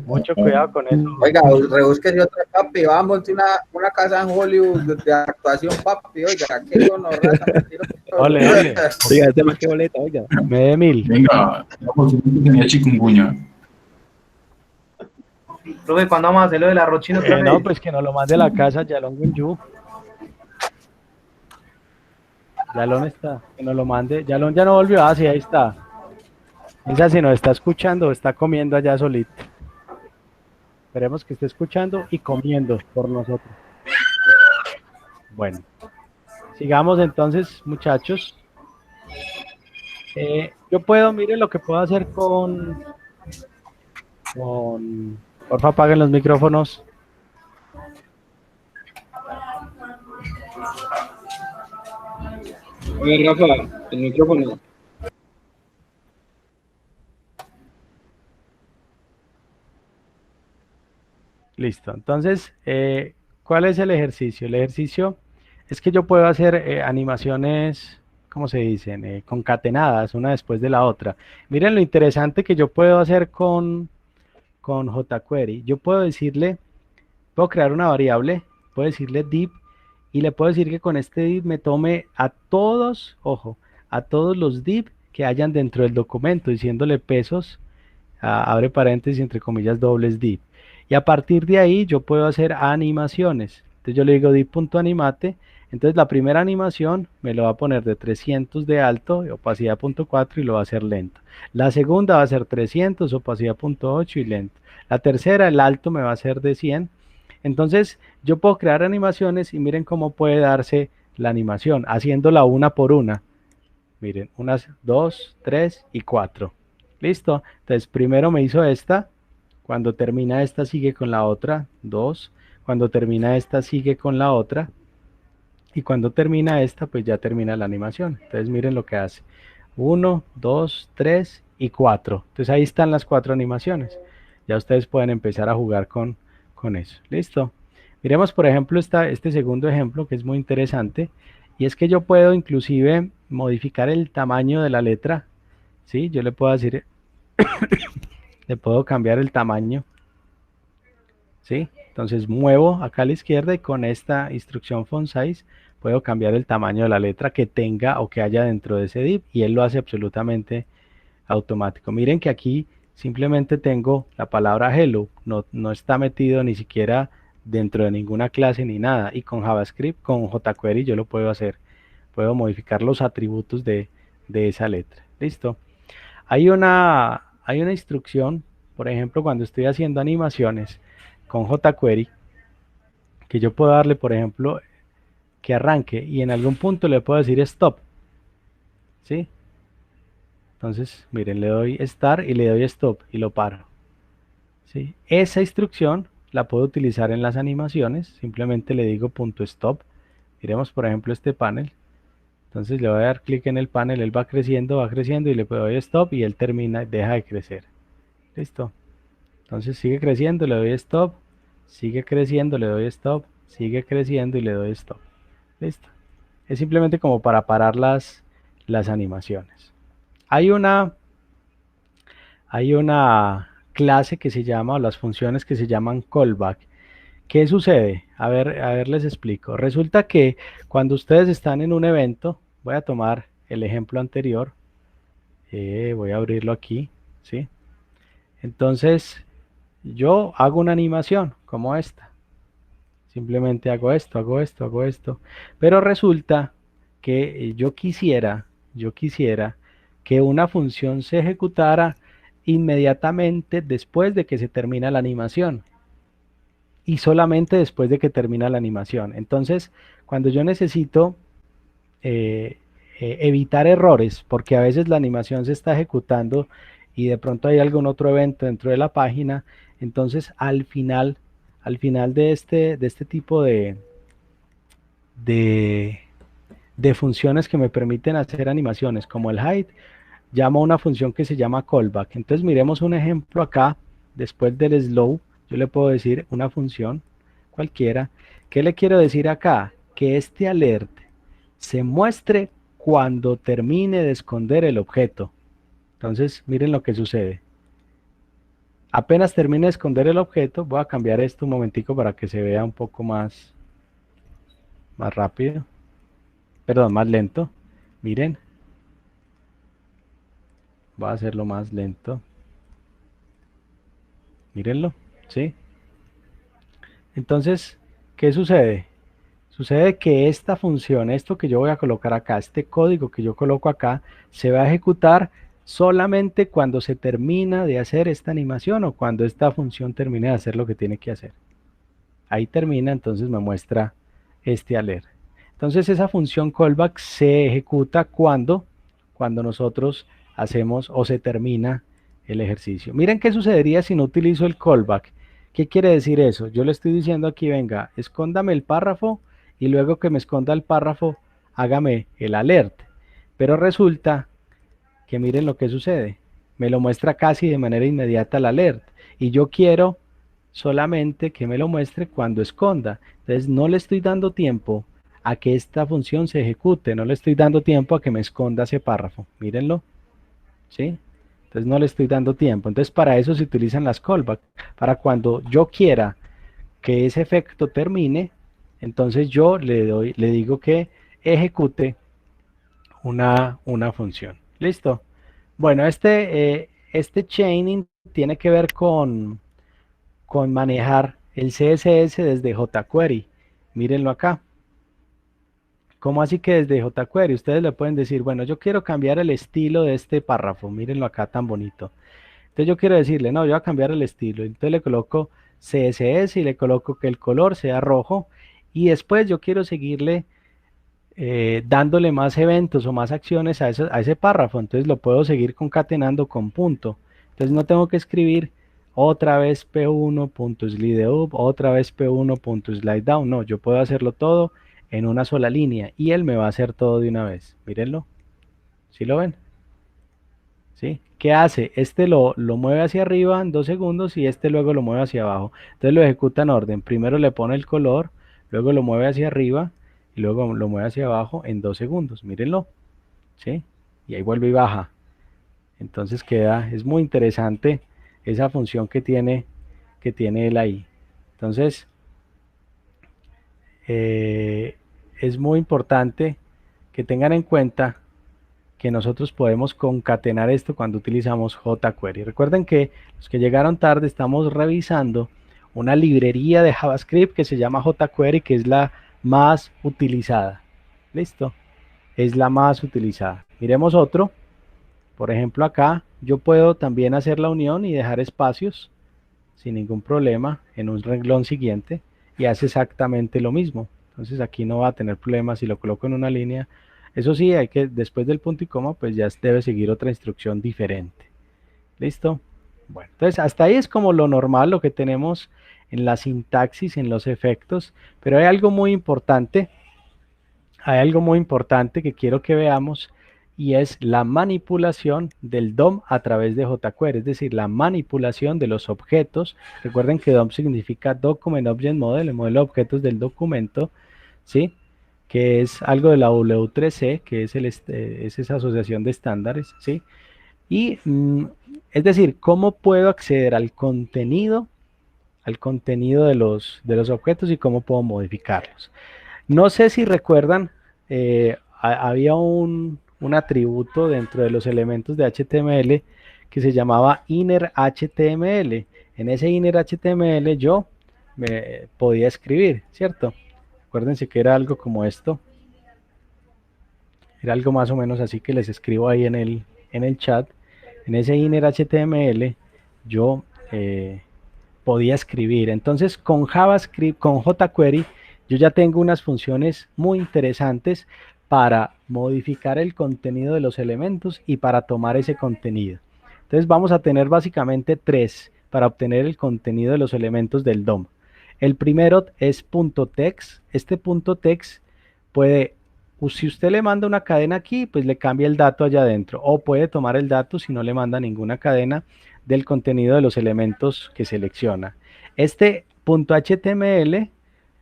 Mucho cuidado con eso. Oiga, rebúsquese otra, papi. Vamos a una casa en Hollywood de actuación, papi. Oiga, qué honor. Ole, ole. Oiga, este más que boleta, oiga. Me dé 1000. Venga, tenía chikungunya. Profe, ¿cuándo vamos a hacer lo del arroz chino otra No, vez? pues que nos lo mande a la casa, Yalón Gunju. Yalón está, que nos lo mande. Yalón ya no volvió, sí, ahí está. Esa si nos está escuchando, está comiendo allá solito. Esperemos que esté escuchando y comiendo por nosotros. Bueno, sigamos entonces, muchachos. Yo puedo, miren lo que puedo hacer con... Porfa, apaguen los micrófonos. A ver, Rafa, el micrófono. Listo. Entonces, ¿cuál es el ejercicio? El ejercicio es que yo puedo hacer animaciones, ¿cómo se dicen? Concatenadas, una después de la otra. Miren lo interesante que yo puedo hacer con jQuery. Yo puedo decirle, puedo crear una variable, puedo decirle div, y le puedo decir que con este div me tome a todos, ojo, a todos los div que hayan dentro del documento, diciéndole pesos, abre paréntesis, entre comillas, dobles div. Y a partir de ahí yo puedo hacer animaciones. Entonces yo le digo div.animate. Entonces la primera animación me lo va a poner de 300 de alto, opacidad 0.4 y lo va a hacer lento. La segunda va a ser 300, opacidad 0.8 y lento. La tercera, el alto me va a ser de 100. Entonces yo puedo crear animaciones y miren cómo puede darse la animación, haciéndola una por una. Miren, unas 2, 3 y 4. ¿Listo? Entonces primero me hizo esta. Cuando termina esta sigue con la otra, 2. Cuando termina esta sigue con la otra. Y cuando termina esta, pues ya termina la animación. Entonces miren lo que hace. 1, 2, 3 y 4. Entonces ahí están las 4 animaciones. Ya ustedes pueden empezar a jugar con eso. ¿Listo? Miremos, por ejemplo, este segundo ejemplo que es muy interesante. Y es que yo puedo inclusive modificar el tamaño de la letra. ¿Sí? Yo le puedo decir, le puedo cambiar el tamaño. ¿Sí? Entonces muevo acá a la izquierda y con esta instrucción font size puedo cambiar el tamaño de la letra que tenga o que haya dentro de ese div y él lo hace absolutamente automático. Miren que aquí simplemente tengo la palabra hello, no está metido ni siquiera dentro de ninguna clase ni nada, y con JavaScript, con jQuery yo lo puedo hacer, puedo modificar los atributos de esa letra. ¿Listo? Hay una instrucción, por ejemplo, cuando estoy haciendo animaciones con jQuery, que yo puedo darle, por ejemplo, que arranque y en algún punto le puedo decir stop. ¿Sí? Entonces, miren, le doy start y le doy stop y lo paro. ¿Sí? Esa instrucción la puedo utilizar en las animaciones. Simplemente le digo punto stop. Miremos, por ejemplo, este panel. Entonces le voy a dar clic en el panel, él va creciendo y le doy stop y él termina, deja de crecer. ¿Listo? Entonces sigue creciendo, le doy stop, sigue creciendo, le doy stop, sigue creciendo y le doy stop. ¿Listo? Es simplemente como para parar las animaciones. Hay una clase que se llama, o las funciones que se llaman callback. ¿Qué sucede? A ver, les explico. Resulta que cuando ustedes están en un evento, voy a tomar el ejemplo anterior, voy a abrirlo aquí, ¿sí? Entonces, yo hago una animación como esta. Simplemente hago esto, hago esto, hago esto. Pero resulta que yo quisiera que una función se ejecutara inmediatamente después de que se termina la animación. Y solamente después de que termina la animación. Entonces, cuando yo necesito evitar errores, porque a veces la animación se está ejecutando y de pronto hay algún otro evento dentro de la página, entonces al final de este tipo de funciones que me permiten hacer animaciones, como el hide, llamo a una función que se llama callback. Entonces miremos un ejemplo acá, después del slow, yo le puedo decir una función cualquiera. ¿Qué le quiero decir acá? Que este alert se muestre cuando termine de esconder el objeto. Entonces, miren lo que sucede. Apenas termine de esconder el objeto, voy a cambiar esto un momentico para que se vea un poco más rápido. Perdón, más lento. Miren. Voy a hacerlo más lento. Mírenlo, ¿sí? Entonces, ¿qué sucede? Sucede que esta función, esto que yo voy a colocar acá, este código que yo coloco acá, se va a ejecutar solamente cuando se termina de hacer esta animación o cuando esta función termine de hacer lo que tiene que hacer. Ahí termina, entonces me muestra este alert. Entonces esa función callback se ejecuta cuando nosotros hacemos o se termina el ejercicio. Miren qué sucedería si no utilizo el callback. ¿Qué quiere decir eso? Yo le estoy diciendo aquí, venga, escóndame el párrafo y luego que me esconda el párrafo, hágame el alert. Pero resulta que miren lo que sucede. Me lo muestra casi de manera inmediata el alert. Y yo quiero solamente que me lo muestre cuando esconda. Entonces no le estoy dando tiempo a que esta función se ejecute, no le estoy dando tiempo a que me esconda ese párrafo. Mírenlo. ¿Sí? Entonces no le estoy dando tiempo. Entonces para eso se utilizan las callbacks. Para cuando yo quiera que ese efecto termine, entonces yo le digo que ejecute una función. ¿Listo? Bueno, este chaining tiene que ver con manejar el CSS desde jQuery. Mírenlo acá. ¿Cómo así que desde jQuery? Ustedes le pueden decir, bueno, yo quiero cambiar el estilo de este párrafo. Mírenlo acá tan bonito. Entonces yo quiero decirle, no, yo voy a cambiar el estilo. Entonces le coloco CSS y le coloco que el color sea rojo. Y después yo quiero seguirle dándole más eventos o más acciones a ese párrafo. Entonces lo puedo seguir concatenando con punto. Entonces no tengo que escribir otra vez p1.slideUp, otra vez p1.slideDown. No, yo puedo hacerlo todo en una sola línea y él me va a hacer todo de una vez. Mírenlo. ¿Sí lo ven? ¿sí? ¿Qué hace? Este lo mueve hacia arriba en 2 segundos y este luego lo mueve hacia abajo. Entonces lo ejecuta en orden. Primero le pone el color, luego lo mueve hacia arriba y luego lo mueve hacia abajo en 2 segundos. Mírenlo, ¿sí? Y ahí vuelve y baja. Entonces es muy interesante esa función que tiene él ahí. Entonces, es muy importante que tengan en cuenta que nosotros podemos concatenar esto cuando utilizamos jQuery. Recuerden que los que llegaron tarde estamos revisando una librería de JavaScript que se llama jQuery, que es la más utilizada. ¿Listo? Es la más utilizada. Miremos otro. Por ejemplo, acá yo puedo también hacer la unión y dejar espacios sin ningún problema en un renglón siguiente y hace exactamente lo mismo. Entonces aquí no va a tener problemas si lo coloco en una línea. Eso sí, hay que después del punto y coma, pues ya debe seguir otra instrucción diferente. ¿Listo? Bueno, entonces hasta ahí es como lo normal, lo que tenemos en la sintaxis, en los efectos, pero hay algo muy importante que quiero que veamos y es la manipulación del DOM a través de jQuery, es decir, la manipulación de los objetos. Recuerden que DOM significa Document Object Model, el modelo de objetos del documento, ¿sí? Que es algo de la W3C, que es, es esa asociación de estándares, ¿sí? Y es decir, ¿cómo puedo acceder al contenido de los objetos y cómo puedo modificarlos? No sé si recuerdan, había un atributo dentro de los elementos de HTML que se llamaba innerHTML. En ese innerHTML yo me podía escribir, ¿cierto? Acuérdense que era algo como esto. Era algo más o menos así que les escribo ahí en el chat. En ese innerHTML yo podía escribir. Entonces con JavaScript, con jQuery, yo ya tengo unas funciones muy interesantes para modificar el contenido de los elementos y para tomar ese contenido. Entonces vamos a tener básicamente 3 para obtener el contenido de los elementos del DOM. El primero es .text. Este .text puede, si usted le manda una cadena aquí, pues le cambia el dato allá adentro, o puede tomar el dato si no le manda ninguna cadena del contenido de los elementos que selecciona. Este .html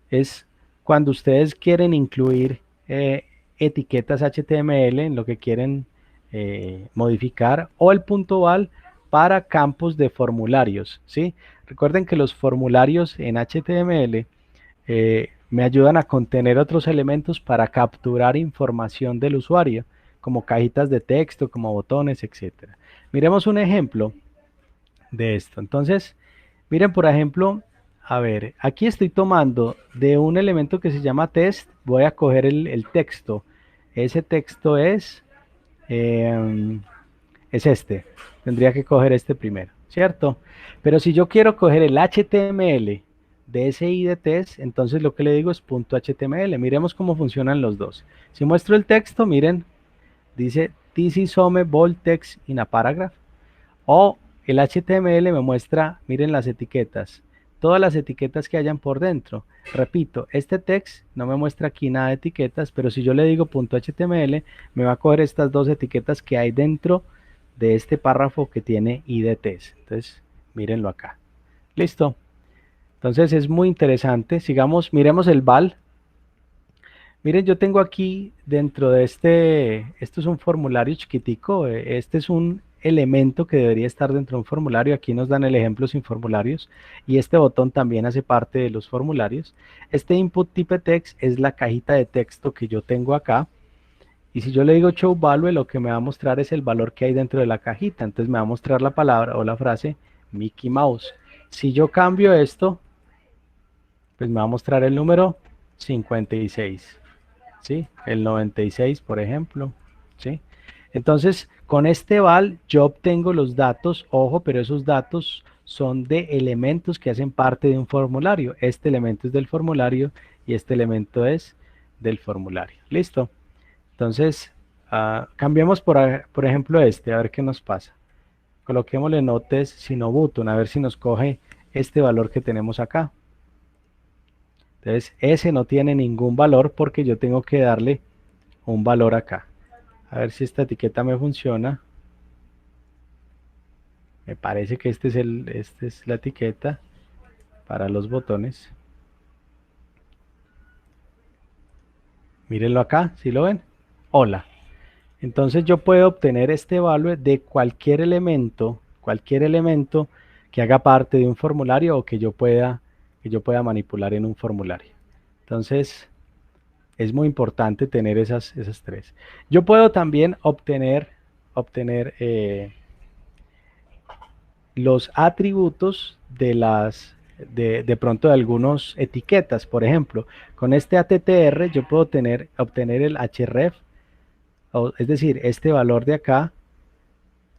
es cuando ustedes quieren incluir etiquetas HTML en lo que quieren modificar, o el .val para campos de formularios, ¿sí? Recuerden que los formularios en HTML me ayudan a contener otros elementos para capturar información del usuario, como cajitas de texto, como botones, etc. Miremos un ejemplo de esto. Entonces, miren, por ejemplo, a ver, aquí estoy tomando de un elemento que se llama test, voy a coger el texto. Ese texto es este. Tendría que coger este primero, ¿cierto? Pero si yo quiero coger el HTML de ese IDTest, entonces lo que le digo es .html. Miremos cómo funcionan los dos. Si muestro el texto, miren, dice this is some bold text in a paragraph. O el HTML me muestra, miren las etiquetas, todas las etiquetas que hayan por dentro. Repito, este text no me muestra aquí nada de etiquetas, pero si yo le digo .html, me va a coger estas dos etiquetas que hay dentro de este párrafo que tiene IDTest. Entonces, mírenlo acá. Listo. Entonces es muy interesante. Sigamos, miremos el val. Miren, yo tengo aquí dentro de esto es un formulario chiquitico, este es un elemento que debería estar dentro de un formulario. Aquí nos dan el ejemplo sin formularios y este botón también hace parte de los formularios. Este input type text es la cajita de texto que yo tengo acá. Y si yo le digo show value, lo que me va a mostrar es el valor que hay dentro de la cajita. Entonces me va a mostrar la palabra o la frase Mickey Mouse. Si yo cambio esto, pues me va a mostrar el número 56. ¿Sí? El 96, por ejemplo. ¿Sí? Entonces, con este val yo obtengo los datos, ojo, pero esos datos son de elementos que hacen parte de un formulario. Este elemento es del formulario y este elemento es del formulario. ¿Listo? Entonces, cambiemos por ejemplo a ver qué nos pasa. Coloquémosle notes sino button, a ver si nos coge este valor que tenemos acá. Entonces, ese no tiene ningún valor porque yo tengo que darle un valor acá. A ver si esta etiqueta me funciona. Me parece que esta es la etiqueta para los botones. Mírenlo acá, ¿sí lo ven? Hola. Entonces yo puedo obtener este value de cualquier elemento que haga parte de un formulario o que yo pueda manipular en un formulario. Entonces es muy importante tener esas tres. Yo puedo también obtener los atributos de pronto de algunas etiquetas. Por ejemplo, con este attr yo puedo obtener el href, es decir, este valor de acá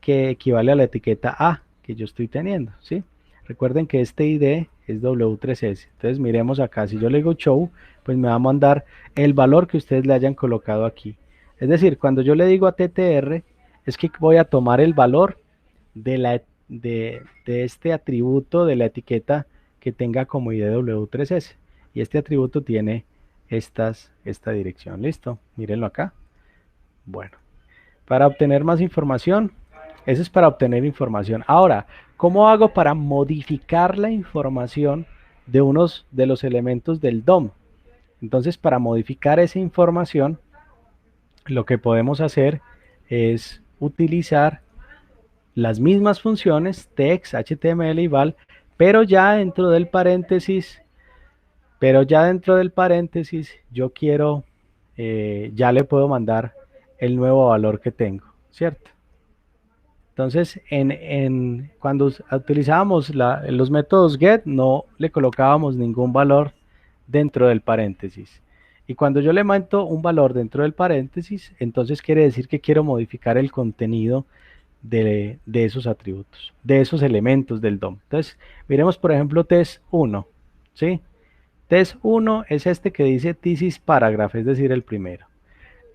que equivale a la etiqueta A que yo estoy teniendo, ¿sí? Recuerden que este ID es W3S. Entonces miremos acá, si yo le digo show, pues me va a mandar el valor que ustedes le hayan colocado aquí. Es decir, cuando yo le digo a TTR, es que voy a tomar el valor de este atributo de la etiqueta que tenga como ID W3S. Y este atributo tiene esta dirección. ¿Listo? Mírenlo acá. Bueno, para obtener más información, eso es para obtener información. Ahora, ¿cómo hago para modificar la información de unos de los elementos del DOM? Entonces, para modificar esa información, lo que podemos hacer es utilizar las mismas funciones, text, HTML y val, pero ya dentro del paréntesis, yo quiero, ya le puedo mandar el nuevo valor que tengo, ¿cierto? Entonces, cuando utilizábamos los métodos get, no le colocábamos ningún valor dentro del paréntesis. Y cuando yo le mando un valor dentro del paréntesis, entonces quiere decir que quiero modificar el contenido de esos atributos, de esos elementos del DOM. Entonces, miremos por ejemplo test1, ¿sí? Test1 es este que dice this is paragraph, es decir, el primero.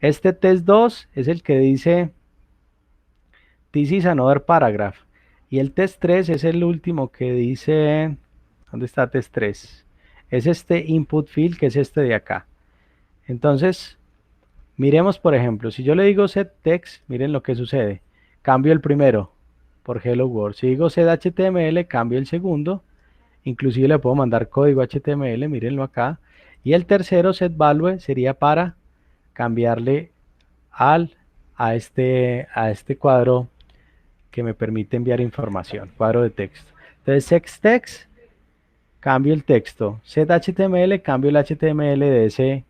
Este test2 es el que dice this is another paragraph. Y el test3 es el último que dice, ¿dónde está test3? Es este input field, que es este de acá. Entonces, miremos por ejemplo, si yo le digo set text, miren lo que sucede. Cambio el primero por hello world. Si digo set HTML, cambio el segundo. Inclusive le puedo mandar código HTML, mírenlo acá. Y el tercero, set value, sería para cambiarle a este cuadro que me permite enviar información, cuadro de texto. Entonces, set text, cambio el texto. Set HTML, cambio el HTML de ese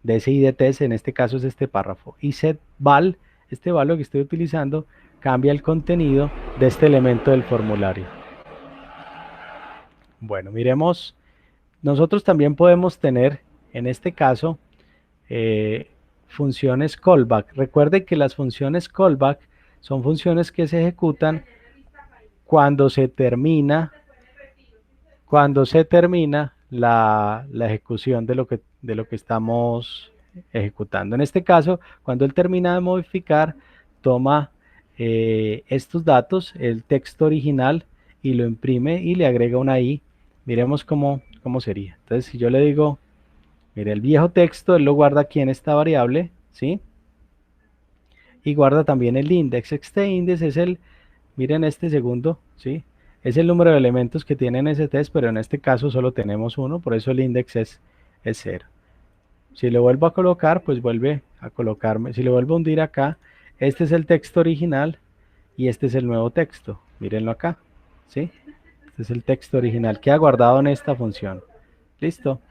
IDTs, en este caso es este párrafo. Y set val, este valor que estoy utilizando, cambia el contenido de este elemento del formulario. Bueno, miremos, nosotros también podemos tener, en este caso, funciones callback. Recuerde que las funciones callback son funciones que se ejecutan cuando se termina la ejecución de lo que estamos ejecutando. En este caso, cuando él termina de modificar, toma estos datos, el texto original, y lo imprime y le agrega una i. Miremos cómo sería. Entonces, si yo le digo, mire, el viejo texto, él lo guarda aquí en esta variable, ¿sí? Y guarda también el index. Este index es miren este segundo, ¿sí? Es el número de elementos que tienen ese test, pero en este caso solo tenemos uno, por eso el index es 0. Si le vuelvo a colocar, pues vuelve a colocarme. Si le vuelvo a hundir acá, este es el texto original y este es el nuevo texto. Mírenlo acá, ¿sí? Este es el texto original. Queda guardado en esta función. ¿Listo?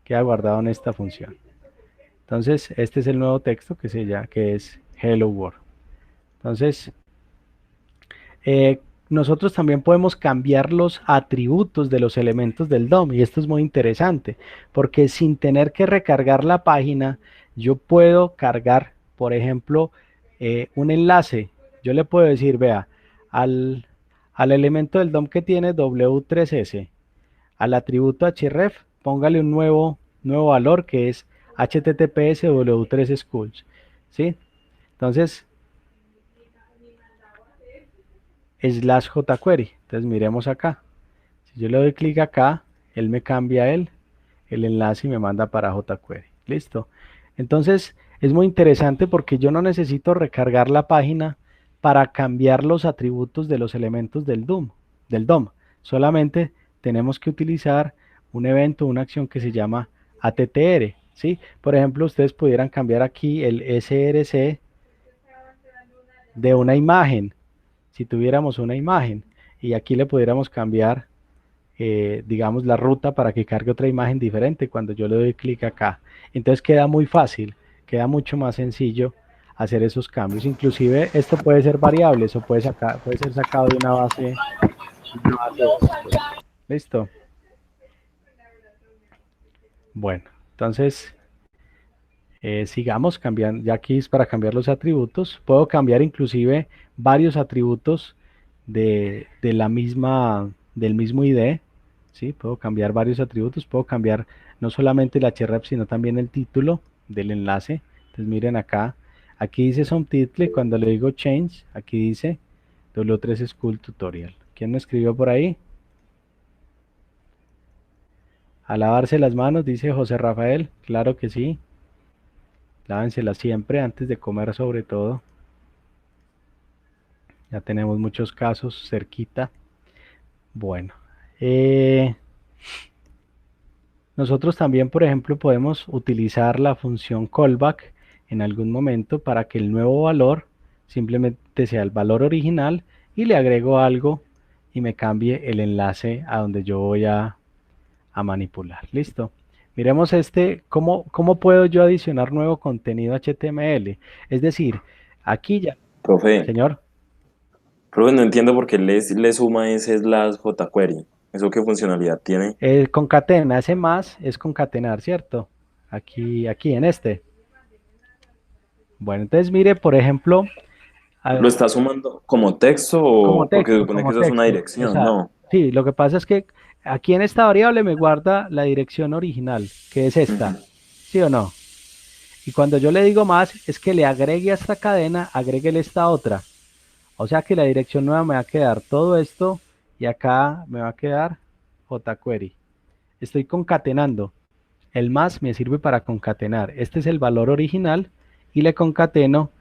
Queda guardado en esta función. Entonces, este es el nuevo texto que es Hello World. Entonces, nosotros también podemos cambiar los atributos de los elementos del DOM, y esto es muy interesante, porque sin tener que recargar la página, yo puedo cargar, por ejemplo, un enlace. Yo le puedo decir, vea, al elemento del DOM que tiene W3S, al atributo href, póngale un nuevo valor que es https w3 schools, ¿sí? Entonces, /jquery. Entonces miremos acá. Si yo le doy clic acá, él me cambia el enlace y me manda para jQuery. Listo. Entonces es muy interesante porque yo no necesito recargar la página para cambiar los atributos de los elementos del DOM. Solamente tenemos que utilizar un evento, una acción que se llama attr, ¿sí? Por ejemplo, ustedes pudieran cambiar aquí el src de una imagen, si tuviéramos una imagen, y aquí le pudiéramos cambiar, digamos, la ruta para que cargue otra imagen diferente cuando yo le doy clic acá. Entonces queda muy fácil, queda mucho más sencillo hacer esos cambios. Inclusive esto puede ser variable, eso puede ser sacado de una base de datos. ¿Listo? Bueno, entonces sigamos cambiando. Ya aquí es para cambiar los atributos. Puedo cambiar inclusive varios atributos del mismo ID. ¿Sí? Puedo cambiar varios atributos. Puedo cambiar no solamente el href, sino también el título del enlace. Entonces miren acá. Aquí dice subtitle. Cuando le digo change, aquí dice W3 School Tutorial. ¿Quién me escribió por ahí? A lavarse las manos, dice José Rafael. Claro que sí. Lávenselas siempre, antes de comer sobre todo. Ya tenemos muchos casos cerquita. Bueno. Nosotros también, por ejemplo, podemos utilizar la función callback en algún momento para que el nuevo valor simplemente sea el valor original y le agrego algo y me cambie el enlace a donde yo voy a manipular. Listo. Miremos ¿cómo puedo yo adicionar nuevo contenido HTML? Es decir, aquí ya... Profe, Señor. profe, no entiendo por qué le suma ese slash jQuery. ¿Eso qué funcionalidad tiene? Concatena, ese más es concatenar, ¿cierto? Aquí en este. Bueno, entonces mire, por ejemplo... ¿Lo está sumando como texto o como texto, porque supone que eso es una dirección? No. Sí, lo que pasa es que aquí en esta variable me guarda la dirección original, que es esta, ¿sí o no? Y cuando yo le digo más, es que le agregue a esta cadena, agréguele esta otra. O sea que la dirección nueva me va a quedar todo esto y acá me va a quedar jQuery. Estoy concatenando. El más me sirve para concatenar. Este es el valor original y le concateno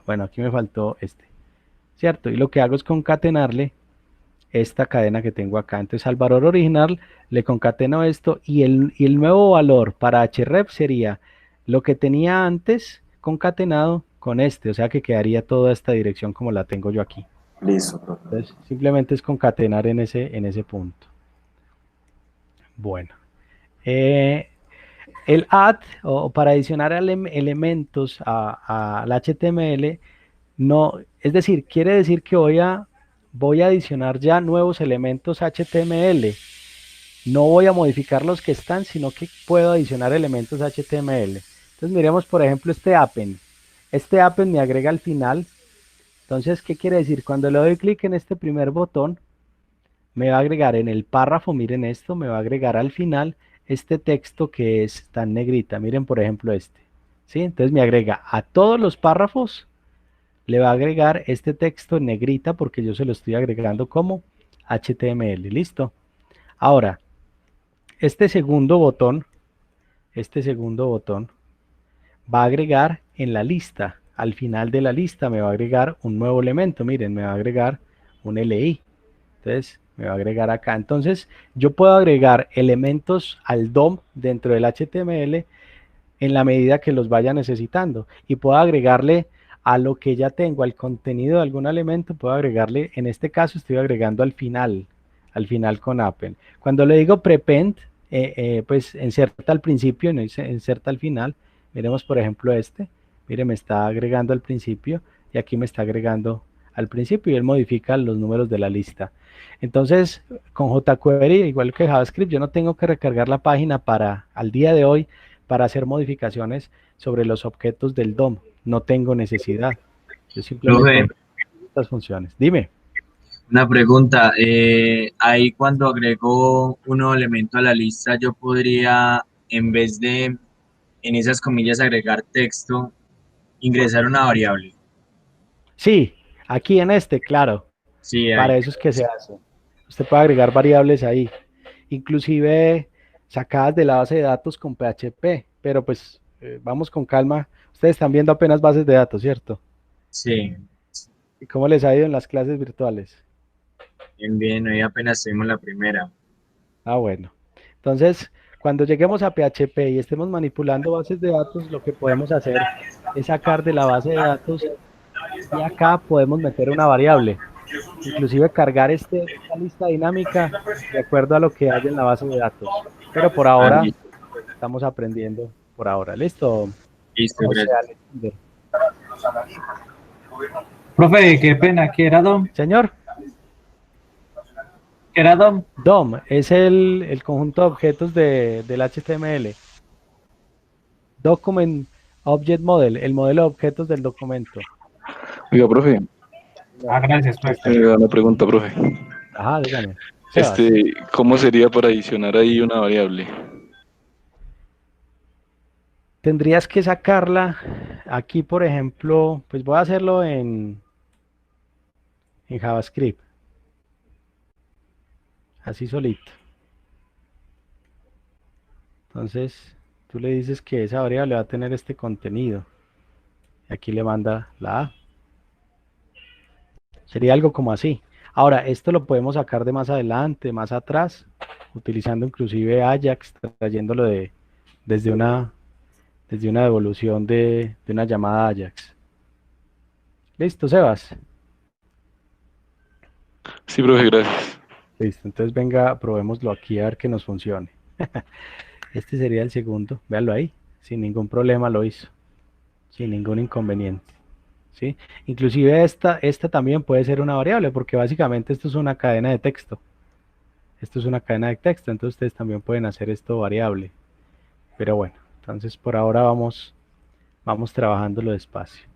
bueno, aquí me faltó ¿cierto? Y lo que hago es concatenarle esta cadena que tengo acá. Entonces al valor original le concateno esto y el nuevo valor para href sería lo que tenía antes concatenado con o sea que quedaría toda esta dirección como la tengo yo aquí. Listo, profe. Entonces simplemente es concatenar en ese punto. Bueno. El add o para adicionar elementos al HTML, no, es decir, quiere decir que voy a adicionar ya nuevos elementos HTML. No voy a modificar los que están, sino que puedo adicionar elementos HTML. Entonces miremos por ejemplo este append. Este append me agrega al final. Entonces, ¿qué quiere decir? Cuando le doy clic en este primer botón, me va a agregar en el párrafo, miren esto, me va a agregar al final este texto que está en negrita. Miren por ejemplo ¿sí? Entonces me agrega a todos los párrafos, le va a agregar este texto en negrita porque yo se lo estoy agregando como HTML. ¿Listo? Ahora, este segundo botón va a agregar en la lista. Al final de la lista me va a agregar un nuevo elemento. Miren, me va a agregar un LI. Entonces, me va a agregar acá. Entonces, yo puedo agregar elementos al DOM dentro del HTML en la medida que los vaya necesitando. Y puedo agregarle a lo que ya tengo, al contenido de algún elemento, puedo agregarle, en este caso estoy agregando al final con append. Cuando le digo prepend, pues inserta al principio y no inserta al final. Miremos por ejemplo mire, me está agregando al principio y aquí me está agregando al principio y él modifica los números de la lista. Entonces, con jQuery, igual que JavaScript, yo no tengo que recargar la página al día de hoy para hacer modificaciones sobre los objetos del DOM. No tengo necesidad. Yo simplemente estas funciones. Dime. Una pregunta. Ahí cuando agrego un nuevo elemento a la lista, yo podría, en vez de, en esas comillas, agregar texto, ingresar una variable. Sí, aquí en claro. Sí, para eso es que se hace. Usted puede agregar variables ahí, inclusive sacadas de la base de datos con PHP, pero pues vamos con calma. Ustedes están viendo apenas bases de datos, ¿cierto? Sí. ¿Y cómo les ha ido en las clases virtuales? Bien, bien, hoy apenas tuvimos la primera. Ah, bueno. Entonces, cuando lleguemos a PHP y estemos manipulando bases de datos, lo que podemos hacer es sacar de la base de datos y acá podemos meter una variable. Inclusive cargar esta lista dinámica de acuerdo a lo que hay en la base de datos. Pero por ahora estamos aprendiendo por ahora. ¿Listo? Listo, José gracias. Alexander. Profe, qué pena, ¿qué era DOM? Señor, ¿Qué era DOM? DOM es el conjunto de objetos del HTML. Document Object Model, el modelo de objetos del documento. Oiga, profe, Ah, gracias, profe. me da una pregunta, profe. Ajá, dígame. Sebas. ¿Cómo sería para adicionar ahí una variable? Tendrías que sacarla aquí, por ejemplo, pues voy a hacerlo en JavaScript. Así solito. Entonces, tú le dices que esa variable va a tener este contenido. Y aquí le manda la A. Sería algo como así. Ahora, esto lo podemos sacar de más adelante, más atrás, utilizando inclusive Ajax, trayéndolo desde una devolución de una llamada Ajax. ¿Listo, Sebas? Sí, profe, gracias. Listo, entonces venga, probémoslo aquí a ver que nos funcione. Este sería el segundo, véanlo ahí, sin ningún problema lo hizo, sin ningún inconveniente. ¿Sí? Inclusive esta también puede ser una variable, porque básicamente esto es una cadena de texto. Esto es una cadena de texto, entonces ustedes también pueden hacer esto variable. Pero bueno, entonces por ahora vamos trabajándolo despacio.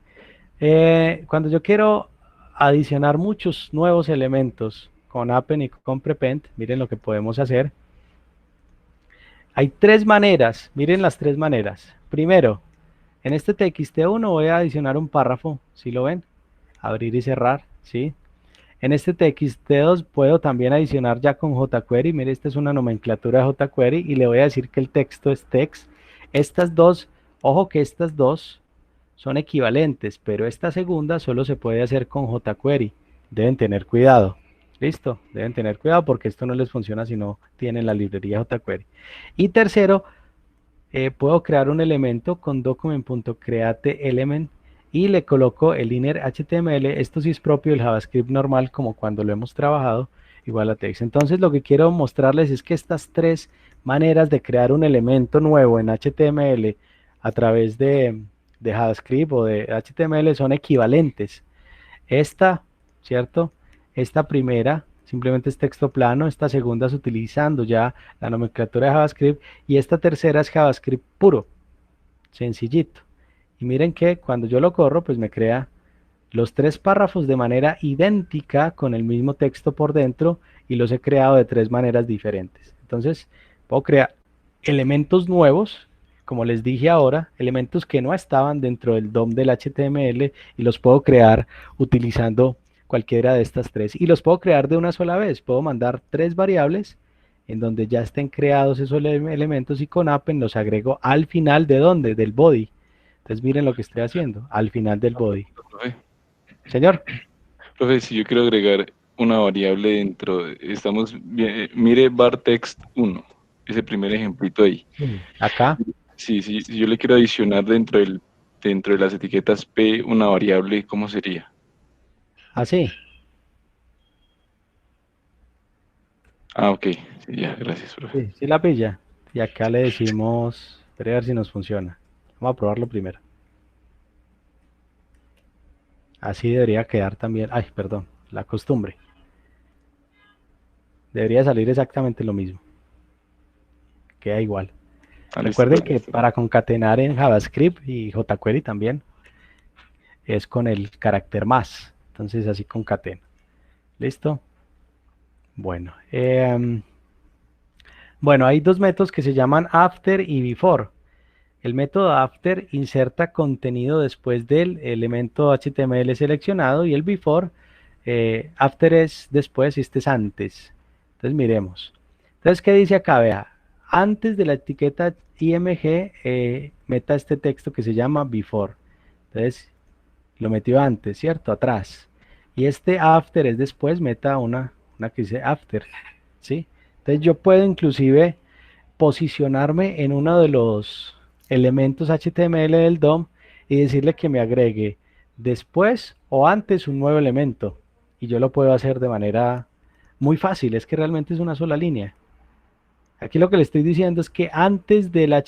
Cuando yo quiero adicionar muchos nuevos elementos con Append y con Prepend, miren lo que podemos hacer. Hay tres maneras, miren las tres maneras. Primero, en este TXT1 voy a adicionar un párrafo, ¿sí lo ven? Abrir y cerrar, ¿sí? En este TXT2 puedo también adicionar ya con jQuery, mire, esta es una nomenclatura de jQuery y le voy a decir que el texto es text. Estas dos, ojo que estas dos son equivalentes, pero esta segunda solo se puede hacer con jQuery. Deben tener cuidado. ¿Listo? Deben tener cuidado porque esto no les funciona si no tienen la librería jQuery. Y tercero, puedo crear un elemento con document.createElement y le coloco el inner HTML. Esto sí es propio del JavaScript normal, como cuando lo hemos trabajado, igual a text. Entonces lo que quiero mostrarles es que estas tres maneras de crear un elemento nuevo en HTML a través de JavaScript o de HTML son equivalentes. Esta, ¿cierto? Esta primera simplemente es texto plano, esta segunda es utilizando ya la nomenclatura de JavaScript y esta tercera es JavaScript puro, sencillito. Y miren que cuando yo lo corro, pues me crea los tres párrafos de manera idéntica con el mismo texto por dentro y los he creado de tres maneras diferentes. Entonces, puedo crear elementos nuevos, como les dije ahora, elementos que no estaban dentro del DOM del HTML y los puedo crear utilizando cualquiera de estas tres. Y los puedo crear de una sola vez. Puedo mandar tres variables en donde ya estén creados esos elementos y con Append los agrego al final de ¿dónde? Del body. Entonces miren lo que estoy haciendo, al final del body. Profe, Señor. profe, si yo quiero agregar una variable dentro, mire var text 1, ese primer ejemplito ahí. Acá. Sí, si yo le quiero adicionar dentro de las etiquetas P una variable, ¿cómo sería? Así. Ah, ok. Sí, ya, gracias, profe. Sí, sí la pilla. Y acá le decimos, espera a ver si nos funciona. Vamos a probarlo primero. Así debería quedar también. Ay, perdón, la costumbre. Debería salir exactamente lo mismo. Queda igual. Recuerden que para concatenar en JavaScript y jQuery también es con el carácter más. Entonces así concatena. ¿Listo? Bueno. Bueno, hay dos métodos que se llaman after y before. El método after inserta contenido después del elemento HTML seleccionado y el before, after es después y este es antes. Entonces miremos. Entonces, ¿qué dice acá? Vea, antes de la etiqueta img, meta este texto que se llama before. Entonces, lo metió antes, ¿cierto? Atrás. Y este after es después, meta una que dice after, ¿sí? Entonces yo puedo inclusive posicionarme en uno de los elementos HTML del DOM y decirle que me agregue después o antes un nuevo elemento. Y yo lo puedo hacer de manera muy fácil, es que realmente es una sola línea. Aquí lo que le estoy diciendo es que antes de la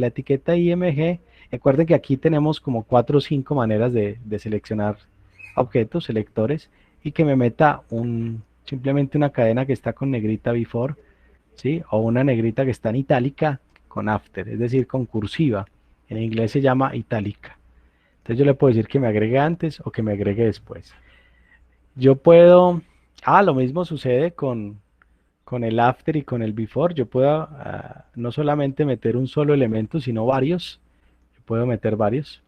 etiqueta IMG, recuerden que aquí tenemos como 4 o 5 maneras de seleccionar objetos, selectores, y que me meta simplemente una cadena que está con negrita before, ¿sí? O una negrita que está en itálica con after, es decir, con cursiva. En inglés se llama itálica. Entonces yo le puedo decir que me agregue antes o que me agregue después. Yo puedo, lo mismo sucede con el after y con el before. Yo puedo no solamente meter un solo elemento, sino varios. Yo puedo meter varios.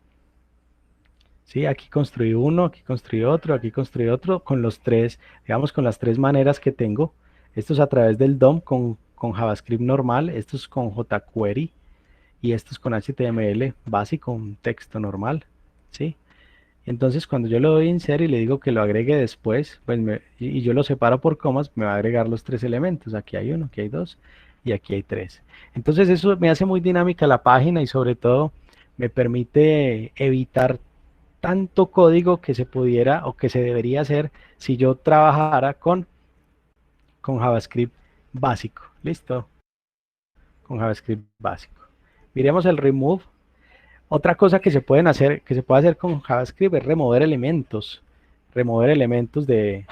¿Sí? Aquí construí uno, aquí construí otro, aquí construí otro, con los tres, digamos, con las tres maneras que tengo. Esto es a través del DOM con JavaScript normal, esto es con jQuery y esto es con HTML básico, un texto normal, ¿sí? Entonces cuando yo le doy insert y le digo que lo agregue después, pues y yo lo separo por comas, me va a agregar los tres elementos. Aquí hay uno, aquí hay dos y aquí hay tres. Entonces eso me hace muy dinámica la página y sobre todo me permite evitar tanto código que se pudiera o que se debería hacer si yo trabajara con JavaScript básico. ¿Listo? Con JavaScript básico. Miremos el remove. Otra cosa que se puede hacer con JavaScript es remover elementos del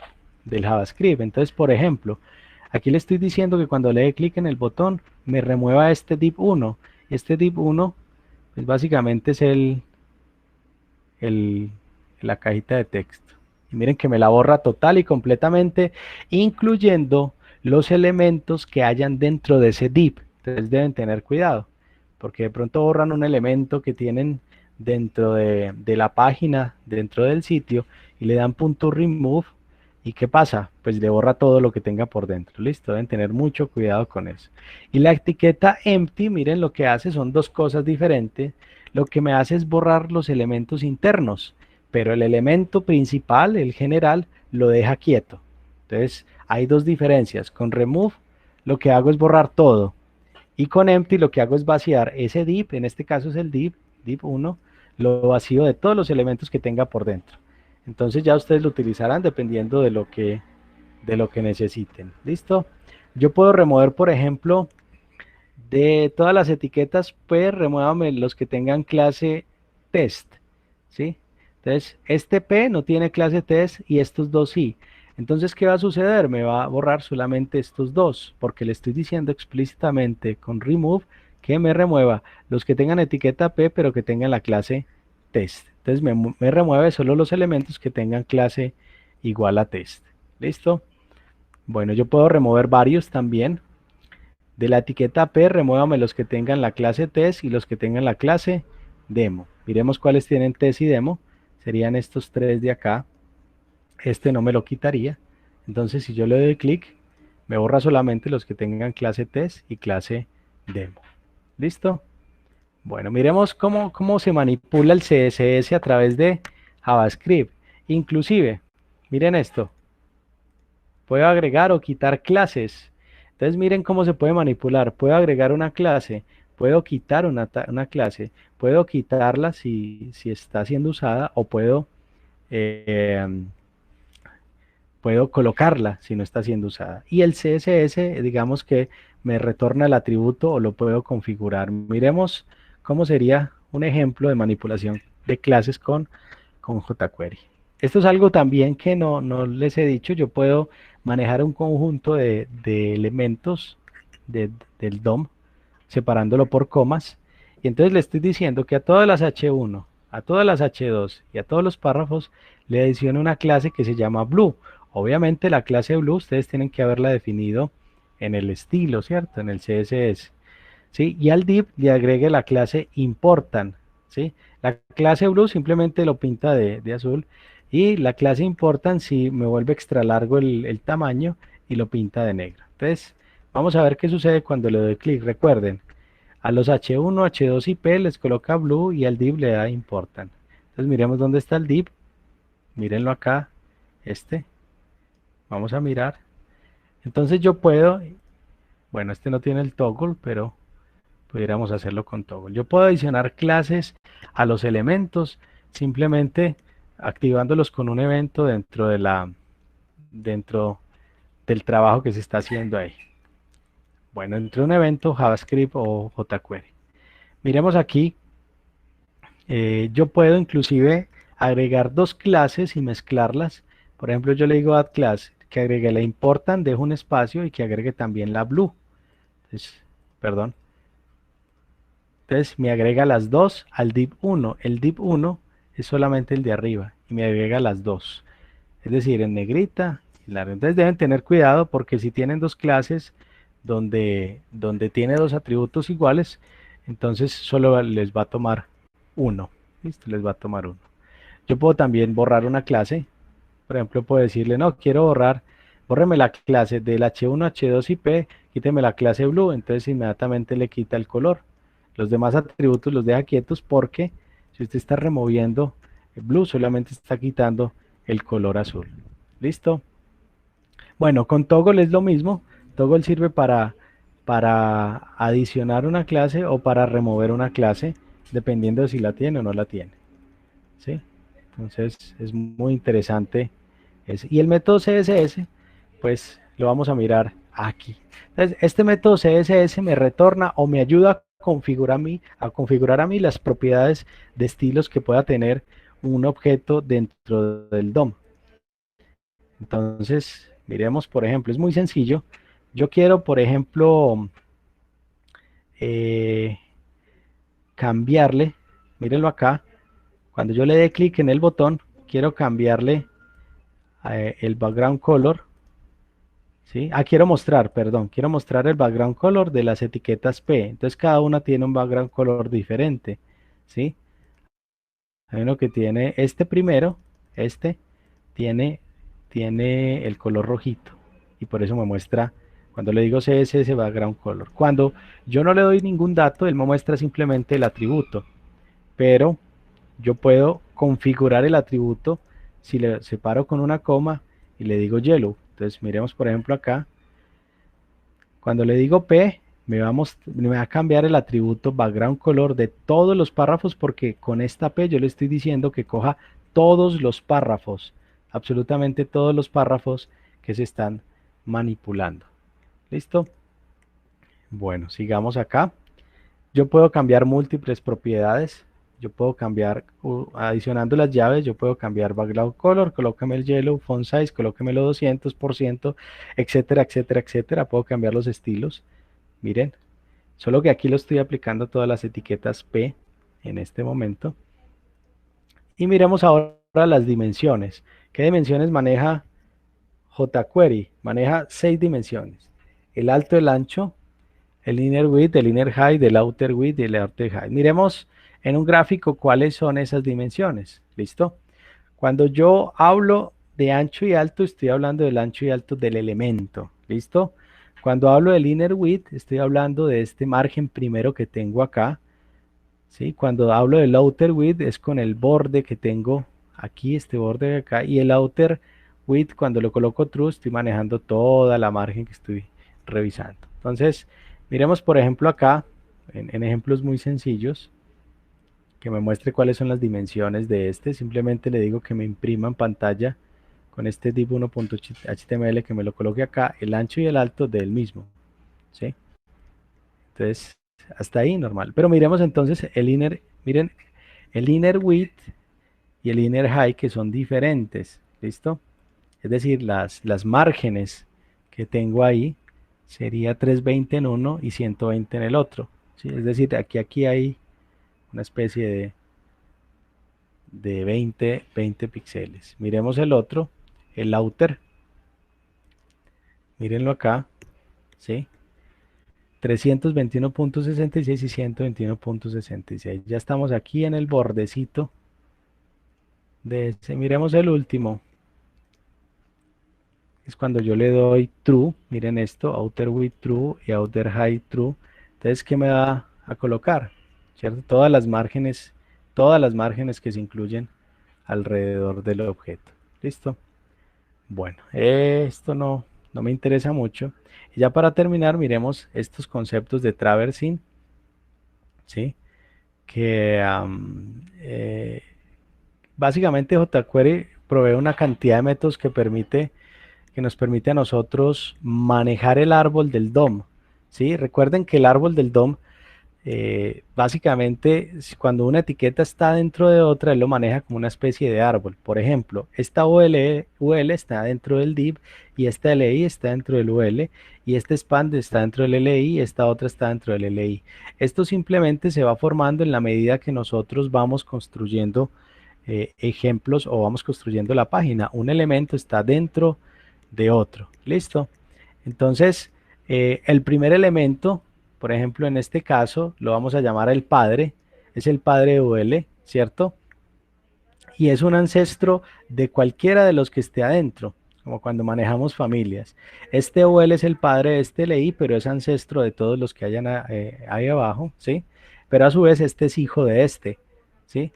JavaScript. Entonces, por ejemplo, aquí le estoy diciendo que cuando le dé clic en el botón, me remueva este div 1. Este div 1, pues básicamente es la cajita de texto. Y miren que me la borra total y completamente, incluyendo los elementos que hayan dentro de ese div. Entonces deben tener cuidado, porque de pronto borran un elemento que tienen dentro de la página, dentro del sitio, y le dan .remove, ¿y qué pasa? Pues le borra todo lo que tenga por dentro. Listo, deben tener mucho cuidado con eso. Y la etiqueta empty, miren lo que hace, son dos cosas diferentes. Lo que me hace es borrar los elementos internos, pero el elemento principal, el general, lo deja quieto. Entonces, hay dos diferencias. Con remove, lo que hago es borrar todo. Y con empty lo que hago es vaciar ese div, en este caso es el div 1, lo vacío de todos los elementos que tenga por dentro. Entonces ya ustedes lo utilizarán dependiendo de lo que necesiten. ¿Listo? Yo puedo remover, por ejemplo, de todas las etiquetas, pues remuévame los que tengan clase test. ¿Sí? Entonces, este P no tiene clase test y estos dos sí. Entonces, ¿qué va a suceder? Me va a borrar solamente estos dos, porque le estoy diciendo explícitamente con remove que me remueva los que tengan etiqueta P, pero que tengan la clase test. Entonces, me remueve solo los elementos que tengan clase igual a test. ¿Listo? Bueno, yo puedo remover varios también. De la etiqueta P, remuévame los que tengan la clase test y los que tengan la clase demo. Miremos cuáles tienen test y demo. Serían estos tres de acá. Este no me lo quitaría. Entonces, si yo le doy clic, me borra solamente los que tengan clase test y clase demo. ¿Listo? Bueno, miremos cómo se manipula el CSS a través de JavaScript. Inclusive, miren esto. Puedo agregar o quitar clases. Entonces, miren cómo se puede manipular. Puedo agregar una clase, puedo quitar una clase, puedo quitarla si está siendo usada o puedo colocarla si no está siendo usada. Y el CSS, digamos que me retorna el atributo o lo puedo configurar. Miremos cómo sería un ejemplo de manipulación de clases con jQuery. Esto es algo también que no les he dicho. Yo puedo manejar un conjunto de elementos del DOM, separándolo por comas. Y entonces le estoy diciendo que a todas las H1, a todas las H2 y a todos los párrafos le adiciono una clase que se llama Blue. Obviamente la clase Blue ustedes tienen que haberla definido en el estilo, ¿cierto? En el CSS. ¿Sí? Y al div le agregue la clase Important. ¿Sí? La clase Blue simplemente lo pinta de azul. Y la clase Important si me vuelve extra largo el tamaño y lo pinta de negro. Entonces, vamos a ver qué sucede cuando le doy clic. Recuerden, a los H1, H2 y P les coloca Blue y al div le da Important. Entonces, miremos dónde está el div. Mírenlo acá. Vamos a mirar. Entonces yo puedo, bueno, este no tiene el toggle, pero pudiéramos hacerlo con toggle. Yo puedo adicionar clases a los elementos simplemente activándolos con un evento dentro del trabajo que se está haciendo ahí. Bueno, entre un evento JavaScript o jQuery. Miremos aquí, yo puedo inclusive agregar dos clases y mezclarlas. Por ejemplo, yo le digo add class, que agregue la important, dejo un espacio y que agregue también la blue. Entonces, perdón. Entonces me agrega las dos al div 1. El div 1 es solamente el de arriba y me agrega las dos. Es decir, en negrita y larga. Entonces deben tener cuidado porque si tienen dos clases donde tiene dos atributos iguales, entonces solo les va a tomar uno. ¿Listo? Les va a tomar uno. Yo puedo también borrar una clase. Por ejemplo, puedo decirle, no, quiero bórreme la clase del H1, H2 y P, quíteme la clase blue. Entonces inmediatamente le quita el color. Los demás atributos los deja quietos porque si usted está removiendo el blue, solamente está quitando el color azul. ¿Listo? Bueno, con toggle es lo mismo. Toggle sirve para adicionar una clase o para remover una clase, dependiendo de si la tiene o no la tiene. ¿Sí? Entonces es muy interesante. Y el método CSS, pues lo vamos a mirar aquí. Entonces, este método CSS me retorna o me ayuda a configurar a mí las propiedades de estilos que pueda tener un objeto dentro del DOM. Entonces, miremos, por ejemplo, es muy sencillo. Yo quiero, por ejemplo, cambiarle, mírenlo acá, cuando yo le dé clic en el botón, quiero cambiarle el background color, ¿sí? Quiero mostrar el background color de las etiquetas P. Entonces cada una tiene un background color diferente, ¿sí? Hay uno que tiene primero, tiene el color rojito y por eso me muestra, cuando le digo CSS background color. Cuando yo no le doy ningún dato, él me muestra simplemente el atributo, pero yo puedo configurar el atributo si le separo con una coma y le digo yellow. Entonces miremos por ejemplo acá, cuando le digo P, me va a cambiar el atributo background color de todos los párrafos, porque con esta P yo le estoy diciendo que coja todos los párrafos, absolutamente todos los párrafos que se están manipulando. ¿Listo? Bueno, sigamos acá. Yo puedo cambiar múltiples propiedades. Yo puedo cambiar, adicionando las llaves, yo puedo cambiar background color, colóqueme el yellow, font size, colóquemelo 200%, etcétera, etcétera, etcétera. Puedo cambiar los estilos. Miren, solo que aquí lo estoy aplicando todas las etiquetas P en este momento. Y miremos ahora las dimensiones. ¿Qué dimensiones maneja jQuery? Maneja 6 dimensiones. El alto, el ancho, el inner width, el inner height, el outer width y el outer height. Miremos en un gráfico cuáles son esas dimensiones. ¿Listo? Cuando yo hablo de ancho y alto, estoy hablando del ancho y alto del elemento. ¿Listo? Cuando hablo del inner width, estoy hablando de este margen primero que tengo acá. ¿Sí? Cuando hablo del outer width, es con el borde que tengo aquí, este borde de acá. Y el outer width, cuando lo coloco true, estoy manejando toda la margen que estoy revisando. Entonces, miremos por ejemplo acá, en ejemplos muy sencillos, que me muestre cuáles son las dimensiones de simplemente le digo que me imprima en pantalla con este div1.html, que me lo coloque acá, el ancho y el alto del mismo, ¿sí? Entonces, hasta ahí normal. Pero miremos entonces miren, el inner width y el inner height, que son diferentes, ¿listo? Es decir, las márgenes que tengo ahí sería 320 en uno y 120 en el otro, ¿sí? Es decir, aquí hay una especie de 20 píxeles. Miremos el otro, el outer. Mírenlo acá, ¿sí? 321.66 y 121.66. Ya estamos aquí en el bordecito de este. Miremos el último. Es cuando yo le doy true. Miren esto, outer width true y outer height true. Entonces, ¿qué me va a colocar? ¿Cierto? Todas las márgenes que se incluyen alrededor del objeto. ¿Listo? Bueno, esto no me interesa mucho. Y ya para terminar, miremos estos conceptos de traversing, ¿sí? Que básicamente jQuery provee una cantidad de métodos que nos permite a nosotros manejar el árbol del DOM, ¿sí? Recuerden que el árbol del DOM, básicamente, cuando una etiqueta está dentro de otra, él lo maneja como una especie de árbol. Por ejemplo, esta UL está dentro del div, y esta LI está dentro del UL, y este span está dentro del LI, y esta otra está dentro del LI. Esto simplemente se va formando en la medida que nosotros vamos construyendo ejemplos o vamos construyendo la página. Un elemento está dentro de otro. ¿Listo? Entonces, el primer elemento, por ejemplo, en este caso, lo vamos a llamar el padre, es el padre de UL, ¿cierto? Y es un ancestro de cualquiera de los que esté adentro, como cuando manejamos familias. Este UL es el padre de este LI, pero es ancestro de todos los que hayan ahí abajo, ¿sí? Pero a su vez este es hijo de este, ¿sí?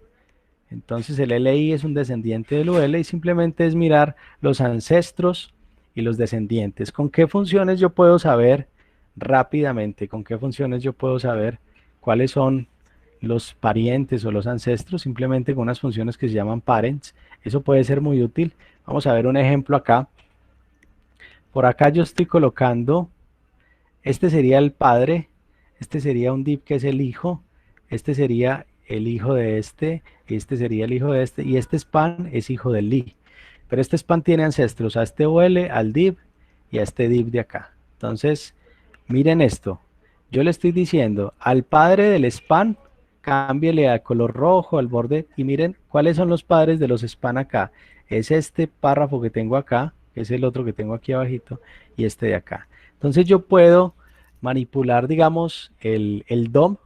Entonces el LI es un descendiente del UL y simplemente es mirar los ancestros y los descendientes. ¿Con qué funciones yo puedo saber rápidamente? ¿Con qué funciones yo puedo saber cuáles son los parientes o los ancestros? Simplemente con unas funciones que se llaman parents. Eso puede ser muy útil. Vamos a ver un ejemplo acá. Por acá yo estoy colocando, este sería el padre, este sería un div que es el hijo, este sería el hijo de este, y este sería el hijo de este, y este span es hijo del li. Pero este span tiene ancestros a este UL, al div y a este div de acá. Entonces, miren esto. Yo le estoy diciendo al padre del span, cámbiele a color rojo, al borde, y miren cuáles son los padres de los span acá. Es este párrafo que tengo acá, que es el otro que tengo aquí abajito, y este de acá. Entonces yo puedo manipular, digamos, el DOM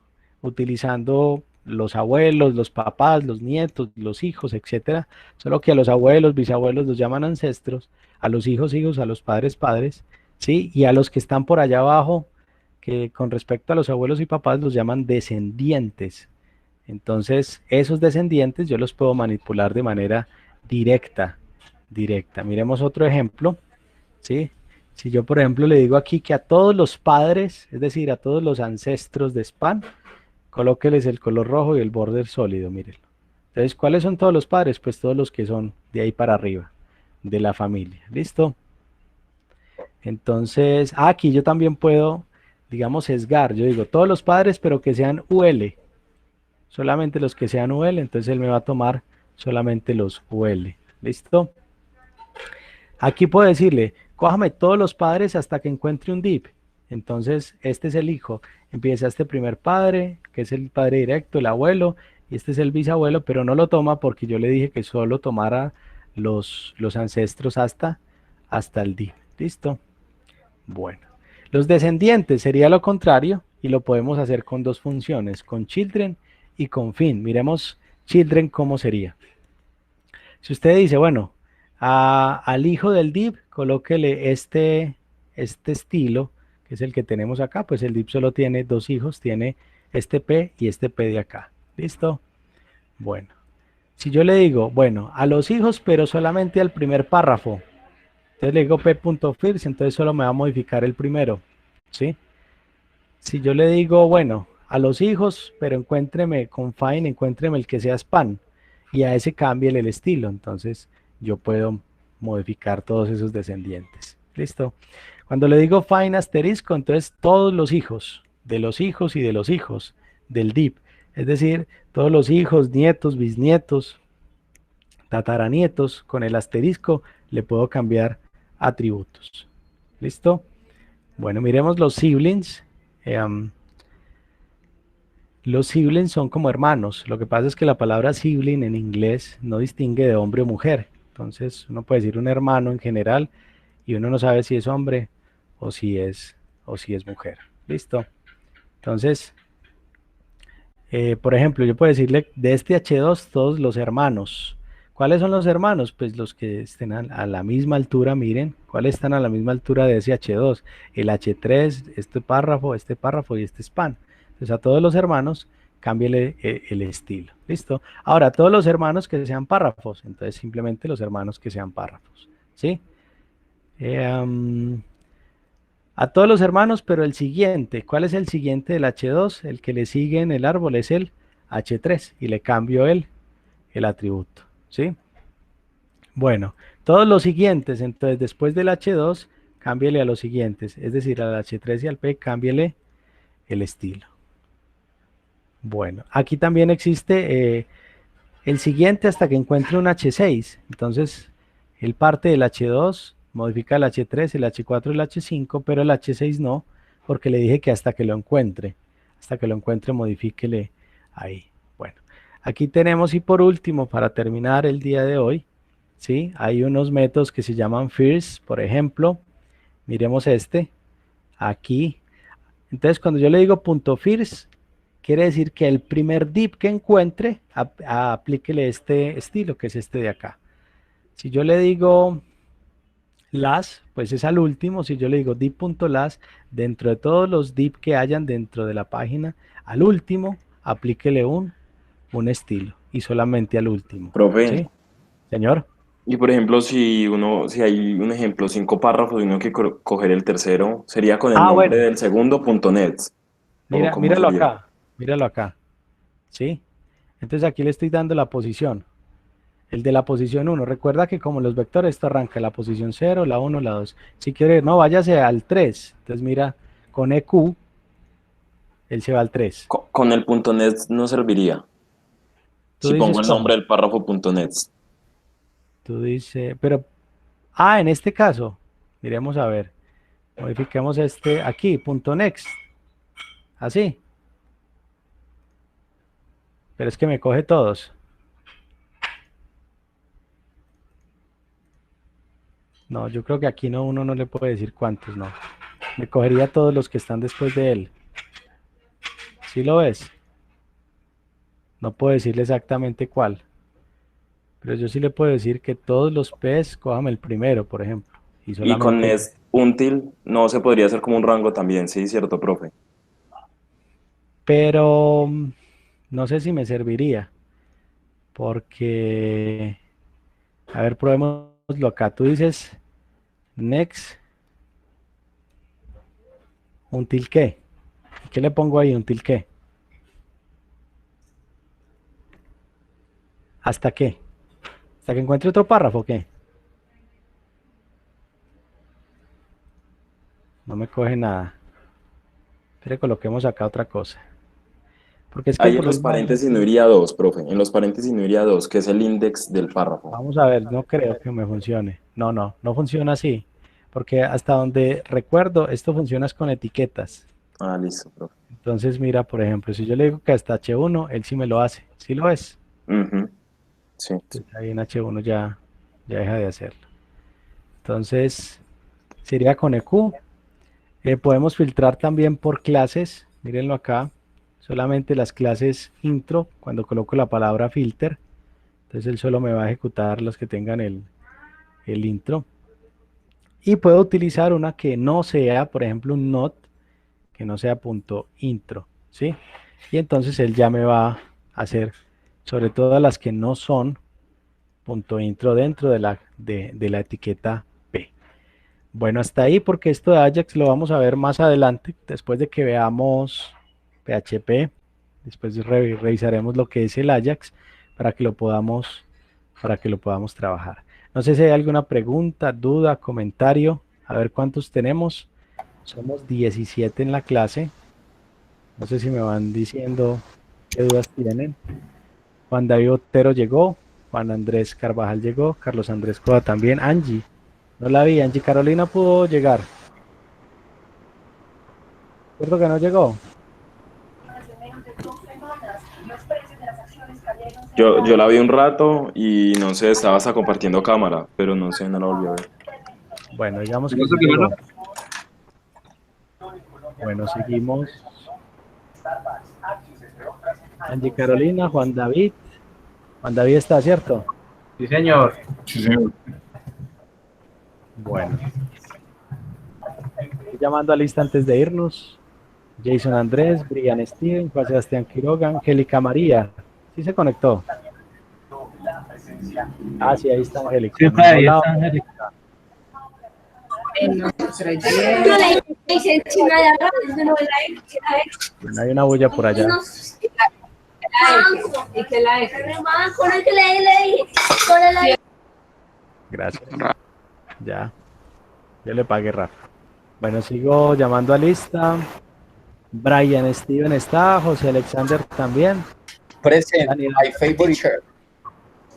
utilizando los abuelos, los papás, los nietos, los hijos, etcétera. Solo que a los abuelos, bisabuelos los llaman ancestros, a los hijos, hijos, a los padres, padres, ¿sí? Y a los que están por allá abajo, que con respecto a los abuelos y papás los llaman descendientes. Entonces, esos descendientes yo los puedo manipular de manera directa. Miremos otro ejemplo, ¿sí? Si yo, por ejemplo, le digo aquí que a todos los padres, es decir, a todos los ancestros de span, colóqueles el color rojo y el border sólido, mírenlo. Entonces, ¿cuáles son todos los padres? Pues todos los que son de ahí para arriba, de la familia. ¿Listo? Entonces, aquí yo también puedo, digamos, sesgar. Yo digo, todos los padres, pero que sean UL. Solamente los que sean UL, entonces él me va a tomar solamente los UL. ¿Listo? Aquí puedo decirle, cójame todos los padres hasta que encuentre un div. Entonces, este es el hijo. Empieza este primer padre, que es el padre directo, el abuelo, y este es el bisabuelo, pero no lo toma porque yo le dije que solo tomara los ancestros hasta el div. ¿Listo? Bueno. Los descendientes sería lo contrario, y lo podemos hacer con dos funciones, con children y con fin. Miremos children cómo sería. Si usted dice, bueno, al hijo del div, colóquele este estilo, que es el que tenemos acá, pues el div solo tiene dos hijos, tiene este P y este P de acá. ¿Listo? Bueno, si yo le digo, bueno, a los hijos, pero solamente al primer párrafo, entonces le digo p.first, entonces solo me va a modificar el primero, ¿sí? Si yo le digo, bueno, a los hijos, pero encuéntreme con find, encuéntreme el que sea span, y a ese cámbiale el estilo, entonces yo puedo modificar todos esos descendientes. ¿Listo? Cuando le digo find asterisco, entonces todos los hijos, de los hijos y de los hijos del div, es decir, todos los hijos, nietos, bisnietos, tataranietos, con el asterisco le puedo cambiar atributos. ¿Listo? Bueno, miremos los siblings. Los siblings son como hermanos. Lo que pasa es que la palabra sibling en inglés no distingue de hombre o mujer. Entonces uno puede decir un hermano en general y uno no sabe si es hombre o si es mujer. ¿Listo? Entonces, por ejemplo, yo puedo decirle de este H2 todos los hermanos. ¿Cuáles son los hermanos? Pues los que estén a la misma altura, miren, ¿cuáles están a la misma altura de ese H2? El H3, este párrafo y este span. Entonces a todos los hermanos, cámbiale el estilo. ¿Listo? Ahora, todos los hermanos que sean párrafos, entonces simplemente los hermanos que sean párrafos. ¿Sí? A todos los hermanos, pero el siguiente. ¿Cuál es el siguiente del H2? El que le sigue en el árbol es el H3 y le cambio el atributo, ¿sí? Bueno, todos los siguientes, entonces después del H2, cámbiale a los siguientes, es decir, al H3 y al P, cámbiale el estilo. Bueno, aquí también existe el siguiente hasta que encuentre un H6, entonces él parte del H2, modifica el H3, el H4 y el H5, pero el H6 no, porque le dije que hasta que lo encuentre modifíquele ahí. Bueno, aquí tenemos, y por último, para terminar el día de hoy, ¿sí? Hay unos métodos que se llaman first, por ejemplo, miremos aquí. Entonces, cuando yo le digo .first, quiere decir que el primer div que encuentre, aplíquele este estilo, que es este de acá. Si yo le digo last, pues es al último. Si yo le digo div.last, dentro de todos los div que hayan dentro de la página, al último, aplíquele un estilo, y solamente al último. Profe. ¿Sí? Señor. Y por ejemplo, si hay un ejemplo, 5 párrafos y uno que coger el tercero, sería con el nombre del segundo .net. Míralo acá, ¿sí? Entonces aquí le estoy dando la posición, el de la posición 1. Recuerda que como los vectores, esto arranca la posición 0, la 1, la 2. Si quiere, no, váyase al 3. Entonces mira, con EQ, él se va al 3. Con el .net no serviría. Si pongo el nombre del párrafo .net. Tú dices, pero, en este caso, miremos a ver, modifiquemos aquí, .next, así. Pero es que me coge todos. No, yo creo que aquí uno no le puede decir cuántos, no. Me cogería todos los que están después de él. ¿Sí lo ves? No puedo decirle exactamente cuál. Pero yo sí le puedo decir que todos los P's, cójame el primero, por ejemplo. Y con nest until no se podría hacer como un rango también, ¿sí? ¿Cierto, profe? Pero no sé si me serviría. Porque, a ver, probémoslo acá. Tú dices next until qué. ¿Qué le pongo ahí? Until qué. ¿Hasta qué? ¿Hasta que encuentre otro párrafo o qué? No me coge nada. Pero coloquemos acá otra cosa. Porque es que ahí en los paréntesis no iría 2, profe. En los paréntesis no iría 2, que es el index del párrafo. Vamos a ver, no creo que me funcione. No funciona así. Porque hasta donde recuerdo, esto funciona con etiquetas. Ah, listo, profe. Entonces, mira, por ejemplo, si yo le digo que hasta H1, él sí me lo hace. ¿Sí lo es? Sí. Entonces, ahí en H1 ya deja de hacerlo. Entonces, sería con EQ. Podemos filtrar también por clases. Mírenlo acá. Solamente las clases intro, cuando coloco la palabra filter. Entonces, él solo me va a ejecutar los que tengan el intro. Y puedo utilizar una que no sea, por ejemplo, un not, que no sea .intro, ¿sí? Y entonces él ya me va a hacer, sobre todo las que no son .intro dentro de la etiqueta P. Bueno, hasta ahí, porque esto de Ajax lo vamos a ver más adelante, después de que veamos PHP. Después revisaremos lo que es el Ajax para que lo podamos trabajar. No sé si hay alguna pregunta, duda, comentario. A ver cuántos tenemos. Somos 17 en la clase. No sé si me van diciendo qué dudas tienen. Juan David Otero llegó. Juan Andrés Carvajal llegó. Carlos Andrés Coda también. Angie. No la vi. Angie Carolina pudo llegar. ¿Cierto que no llegó? Yo la vi un rato y no sé, estaba hasta compartiendo cámara, pero no sé, no la volví a ver. Bueno, digamos que... Bueno, seguimos. Angie Carolina, Juan David. Juan David está, ¿cierto? Sí, señor. Sí, señor. Bueno. Estoy llamando a lista antes de irnos. Jason Andrés, Brian Steven, Juan Sebastián Quiroga, Angélica María. ¿Sí se conectó? Sí, ahí está Angélica. Sí, ahí está Angélica. Bueno, hay una bulla por allá. Gracias. Ya. Yo le pagué, Rafa. Bueno, sigo llamando a lista. Brian Steven está, José Alexander también. Present, Daniel, my favorite chair.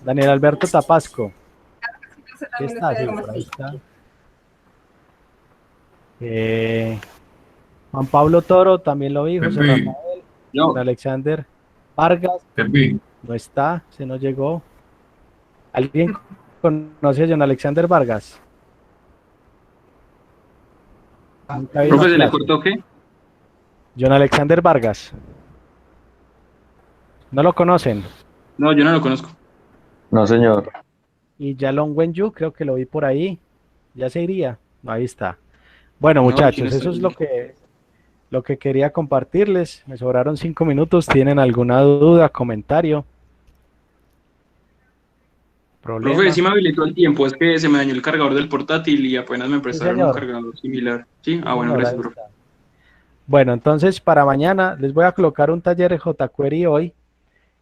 Daniel Alberto Tapasco. ¿Qué está? Sí, por ahí está. Juan Pablo Toro también lo vi. José Rafael. Don Alexander Vargas. No está, se nos llegó. ¿Alguien conoce a John Alexander Vargas? ¿Profe, se le cortó qué? John Alexander Vargas. ¿No lo conocen? No, yo no lo conozco. No, señor. Y Yalon Wenyu, creo que lo vi por ahí. Ya se iría. Ahí está. Bueno, No, muchachos, ¿quién está eso es ahí? lo que quería compartirles. Me sobraron 5 minutos. ¿Tienen alguna duda, comentario? ¿Problema? Profe, sí me habilitó el tiempo, es que se me dañó el cargador del portátil y apenas me prestaron un señor. cargador similar. Sí, bueno, Señora, gracias, ahí profe. está. Bueno, entonces para mañana les voy a colocar un taller de jQuery hoy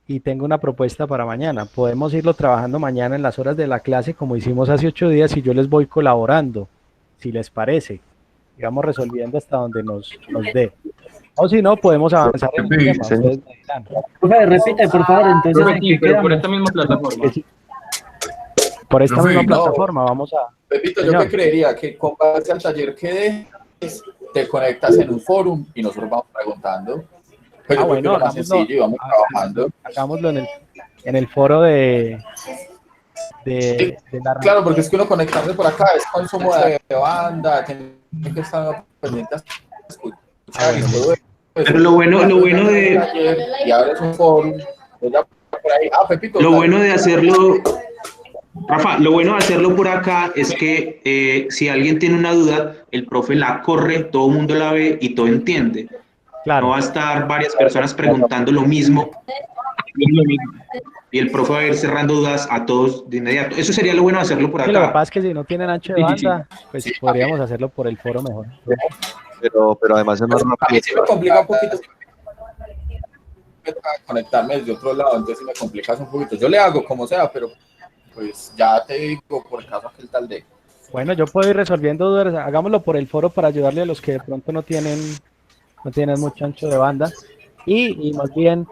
y tengo una propuesta para mañana. Podemos irlo trabajando mañana en las horas de la clase como hicimos hace 8 días y yo les voy colaborando, si les parece. Digamos resolviendo hasta donde nos dé. O si no, podemos avanzar en el tema. señor. Ustedes me dirán. Profe, repite, por favor, entonces, Profe, ¿en sí, qué pero por quedamos? esta misma plataforma. Por esta Profe, misma no. plataforma vamos a... Pepito, yo Señor. que creería que con base al taller que des, te conectas en un forum y nosotros vamos preguntando. Pues yo creo que es lo más sencillo y vamos trabajando. Hagámoslo en el foro de la... Claro, porque es que uno conectarse por acá es consumo de banda, tiene que estar pendiente a escuchar y todo eso. Pero lo bueno de... Y ahora es un forum. Pues ya por ahí. Pepito. Lo bueno de hacerlo, Rafa, lo bueno de hacerlo por acá es que si alguien tiene una duda, el profe la corre, todo el mundo la ve y todo entiende. Claro. No va a estar varias personas preguntando lo mismo y el profe va a ir cerrando dudas a todos de inmediato. Eso sería lo bueno de hacerlo por Sí, lo que acá. pasa es que si no tienen ancho de banda, pues podríamos hacerlo por el foro mejor. Pero además es más A mí rápido. sí me complica un poquito conectarme desde otro lado, entonces sí me complicas un poquito. Yo le hago como sea, pero pues ya te digo por caso aquel tal de... Bueno, yo puedo ir resolviendo dudas, hagámoslo por el foro para ayudarle a los que de pronto no tienen mucho ancho de banda y más bien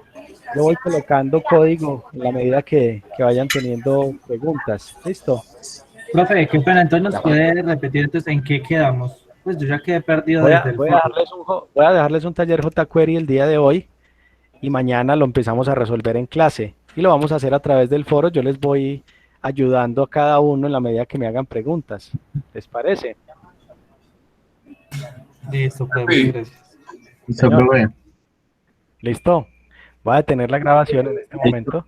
yo voy colocando código en la medida que vayan teniendo preguntas. ¿Listo? Profe, qué pena, entonces nos puede repetir entonces en qué quedamos. Pues yo ya quedé perdido Voy desde el foro. a dejarles un taller jQuery el día de hoy y mañana lo empezamos a resolver en clase y lo vamos a hacer a través del foro. Yo les voy ayudando a cada uno en la medida que me hagan preguntas. ¿Les parece? Listo, pues, muchas gracias. Señor. ¿Listo? Voy a detener la grabación en este momento.